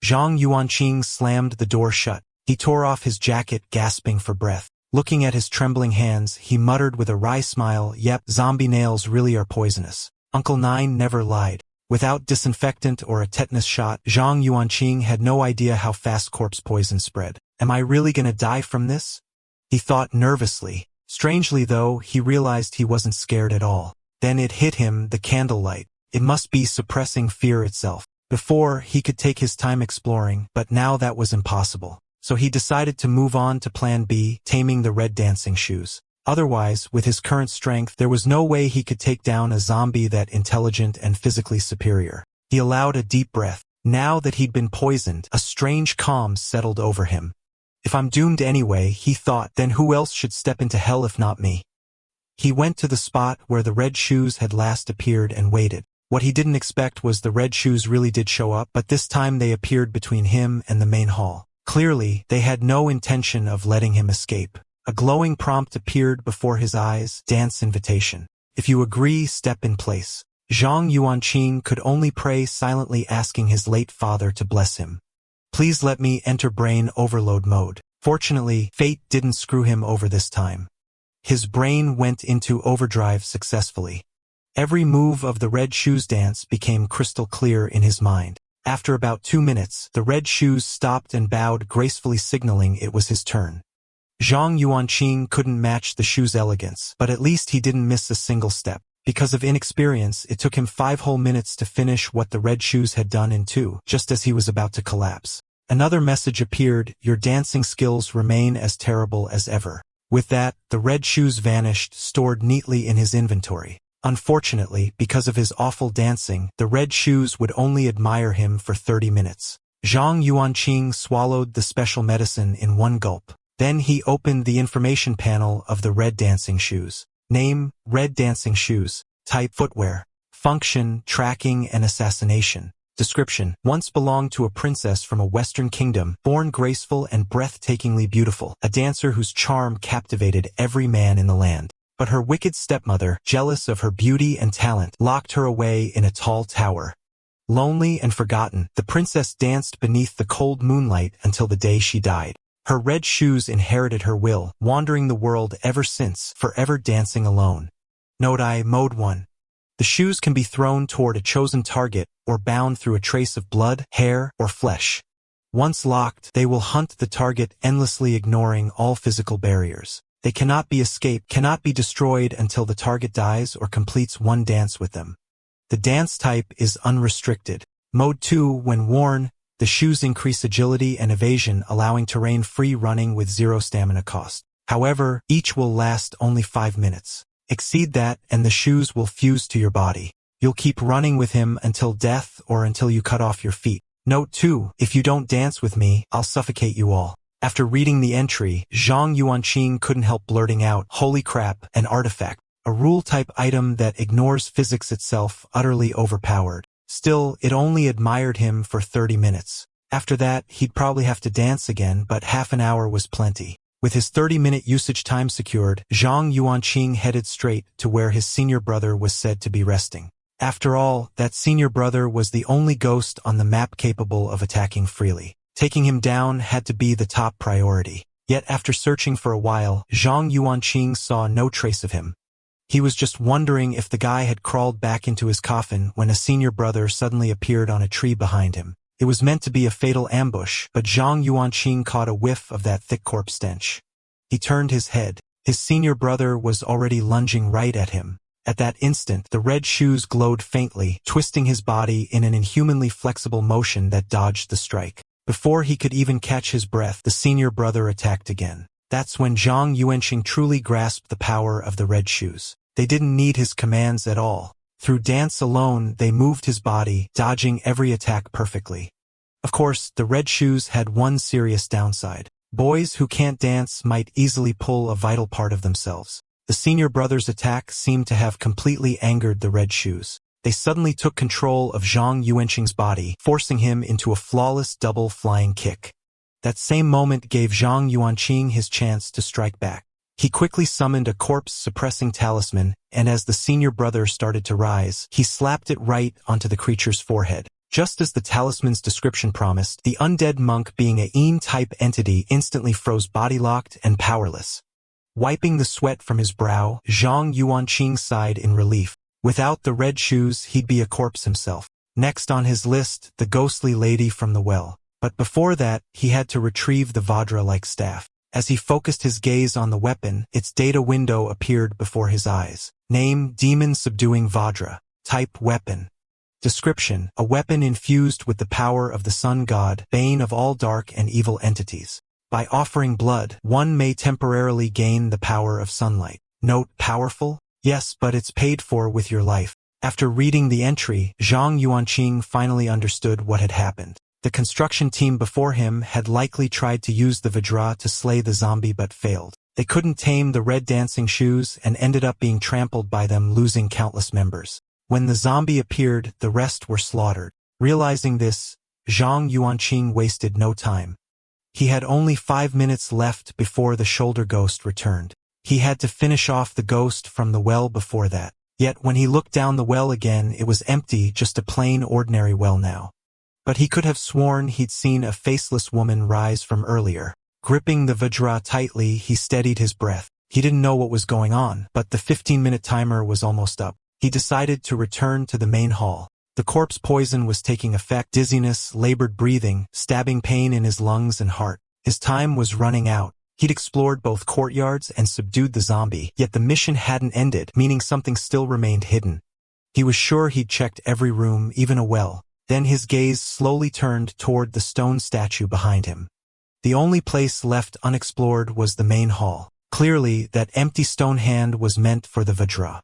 Zhang Yuanqing slammed the door shut. He tore off his jacket, gasping for breath. Looking at his trembling hands, he muttered with a wry smile, "Yep, zombie nails really are poisonous. Uncle Nine never lied." Without disinfectant or a tetanus shot, Zhang Yuanqing had no idea how fast corpse poison spread. Am I really gonna die from this? He thought nervously. Strangely though, he realized he wasn't scared at all. Then it hit him, the candlelight. It must be suppressing fear itself. Before, he could take his time exploring, but now that was impossible. So he decided to move on to plan B, taming the red dancing shoes. Otherwise, with his current strength, there was no way he could take down a zombie that intelligent and physically superior. He allowed a deep breath. Now that he'd been poisoned, a strange calm settled over him. If I'm doomed anyway, he thought, then who else should step into hell if not me? He went to the spot where the red shoes had last appeared and waited. What he didn't expect was the red shoes really did show up, but this time they appeared between him and the main hall. Clearly, they had no intention of letting him escape. A glowing prompt appeared before his eyes, dance invitation. If you agree, step in place. Zhang Yuanqing could only pray, silently asking his late father to bless him. Please let me enter brain overload mode. Fortunately, fate didn't screw him over this time. His brain went into overdrive successfully. Every move of the red shoes dance became crystal clear in his mind. After about 2 minutes, the red shoes stopped and bowed, gracefully signaling it was his turn. Zhang Yuanqing couldn't match the shoes' elegance, but at least he didn't miss a single step. Because of inexperience, it took him 5 whole minutes to finish what the red shoes had done in 2, just as he was about to collapse. Another message appeared, your dancing skills remain as terrible as ever. With that, the red shoes vanished, stored neatly in his inventory. Unfortunately, because of his awful dancing, the red shoes would only admire him for 30 minutes. Zhang Yuanqing swallowed the special medicine in one gulp. Then he opened the information panel of the red dancing shoes. Name, red dancing shoes. Type, footwear. Function, tracking and assassination. Description: once belonged to a princess from a western kingdom, born graceful and breathtakingly beautiful, a dancer whose charm captivated every man in the land. But her wicked stepmother, jealous of her beauty and talent, locked her away in a tall tower. Lonely and forgotten, the princess danced beneath the cold moonlight until the day she died. Her red shoes inherited her will, wandering the world ever since, forever dancing alone. Note I, Mode 1. The shoes can be thrown toward a chosen target or bound through a trace of blood, hair, or flesh. Once locked, they will hunt the target endlessly, ignoring all physical barriers. They cannot be escaped, cannot be destroyed until the target dies or completes one dance with them. The dance type is unrestricted. Mode 2. When worn, the shoes increase agility and evasion, allowing terrain-free running with zero stamina cost. However, each will last only 5 minutes. Exceed that, and the shoes will fuse to your body. You'll keep running with him until death or until you cut off your feet. Note 2. If you don't dance with me, I'll suffocate you all. After reading the entry, Zhang Yuanqing couldn't help blurting out, "Holy crap, an artifact. A rule-type item that ignores physics itself, utterly overpowered." Still, it only admired him for 30 minutes. After that, he'd probably have to dance again, but half an hour was plenty. With his 30-minute usage time secured, Zhang Yuanqing headed straight to where his senior brother was said to be resting. After all, that senior brother was the only ghost on the map capable of attacking freely. Taking him down had to be the top priority. Yet after searching for a while, Zhang Yuanqing saw no trace of him. He was just wondering if the guy had crawled back into his coffin when a senior brother suddenly appeared on a tree behind him. It was meant to be a fatal ambush, but Zhang Yuanqing caught a whiff of that thick corpse stench. He turned his head. His senior brother was already lunging right at him. At that instant, the red shoes glowed faintly, twisting his body in an inhumanly flexible motion that dodged the strike. Before he could even catch his breath, the senior brother attacked again. That's when Zhang Yuanqing truly grasped the power of the red shoes. They didn't need his commands at all. Through dance alone, they moved his body, dodging every attack perfectly. Of course, the red shoes had one serious downside. Boys who can't dance might easily pull a vital part of themselves. The senior brother's attack seemed to have completely angered the red shoes. They suddenly took control of Zhang Yuanqing's body, forcing him into a flawless double flying kick. That same moment gave Zhang Yuanqing his chance to strike back. He quickly summoned a corpse-suppressing talisman, and as the senior brother started to rise, he slapped it right onto the creature's forehead. Just as the talisman's description promised, the undead monk, being a Yin-type entity, instantly froze body-locked and powerless. Wiping the sweat from his brow, Zhang Yuanqing sighed in relief. Without the red shoes, he'd be a corpse himself. Next on his list, the ghostly lady from the well. But before that, he had to retrieve the Vajra-like staff. As he focused his gaze on the weapon, its data window appeared before his eyes. Name: Demon Subduing Vajra. Type: Weapon. Description: a weapon infused with the power of the sun god, bane of all dark and evil entities. By offering blood, one may temporarily gain the power of sunlight. Note: powerful? Yes, but it's paid for with your life. After reading the entry, Zhang Yuanqing finally understood what had happened. The construction team before him had likely tried to use the Vajra to slay the zombie but failed. They couldn't tame the red dancing shoes and ended up being trampled by them, losing countless members. When the zombie appeared, the rest were slaughtered. Realizing this, Zhang Yuanqing wasted no time. He had only 5 minutes left before the shoulder ghost returned. He had to finish off the ghost from the well before that. Yet when he looked down the well again, it was empty, just a plain ordinary well now. But he could have sworn he'd seen a faceless woman rise from earlier. Gripping the Vajra tightly, he steadied his breath. He didn't know what was going on, but the 15-minute timer was almost up. He decided to return to the main hall. The corpse poison was taking effect: dizziness, labored breathing, stabbing pain in his lungs and heart. His time was running out. He'd explored both courtyards and subdued the zombie, yet the mission hadn't ended, meaning something still remained hidden. He was sure he'd checked every room, even a well. Then his gaze slowly turned toward the stone statue behind him. The only place left unexplored was the main hall. Clearly, that empty stone hand was meant for the Vajra.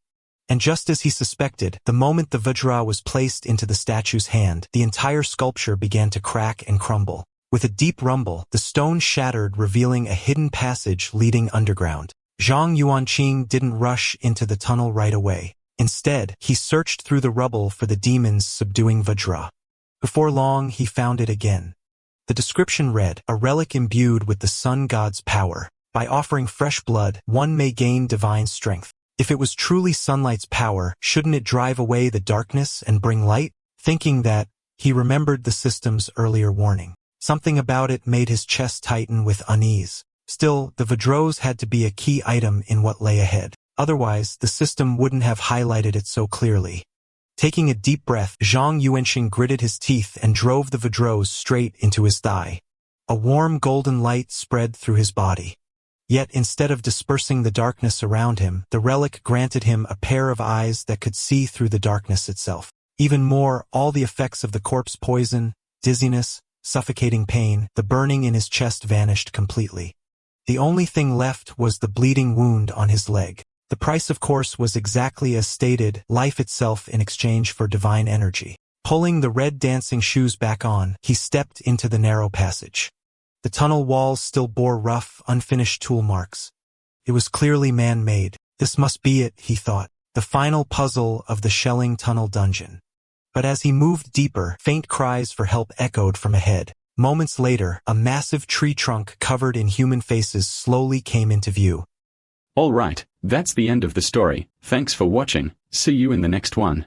And just as he suspected, the moment the Vajra was placed into the statue's hand, the entire sculpture began to crack and crumble. With a deep rumble, the stone shattered, revealing a hidden passage leading underground. Zhang Yuanqing didn't rush into the tunnel right away. Instead, he searched through the rubble for the demons subduing Vajra. Before long, he found it again. The description read, a relic imbued with the sun god's power. By offering fresh blood, one may gain divine strength. If it was truly sunlight's power, shouldn't it drive away the darkness and bring light? Thinking that, he remembered the system's earlier warning. Something about it made his chest tighten with unease. Still, the Vadros had to be a key item in what lay ahead. Otherwise, the system wouldn't have highlighted it so clearly. Taking a deep breath, Zhang Yuanxing gritted his teeth and drove the Vadros straight into his thigh. A warm golden light spread through his body. Yet instead of dispersing the darkness around him, the relic granted him a pair of eyes that could see through the darkness itself. Even more, all the effects of the corpse poison, dizziness, suffocating pain, the burning in his chest vanished completely. The only thing left was the bleeding wound on his leg. The price, of course, was exactly as stated, life itself in exchange for divine energy. Pulling the red dancing shoes back on, he stepped into the narrow passage. The tunnel walls still bore rough, unfinished tool marks. It was clearly man-made. This must be it, he thought, the final puzzle of the Shelling Tunnel dungeon. But as he moved deeper, faint cries for help echoed from ahead. Moments later, a massive tree trunk covered in human faces slowly came into view.
Alright, that's the end of the story. Thanks for watching. See you in the next one.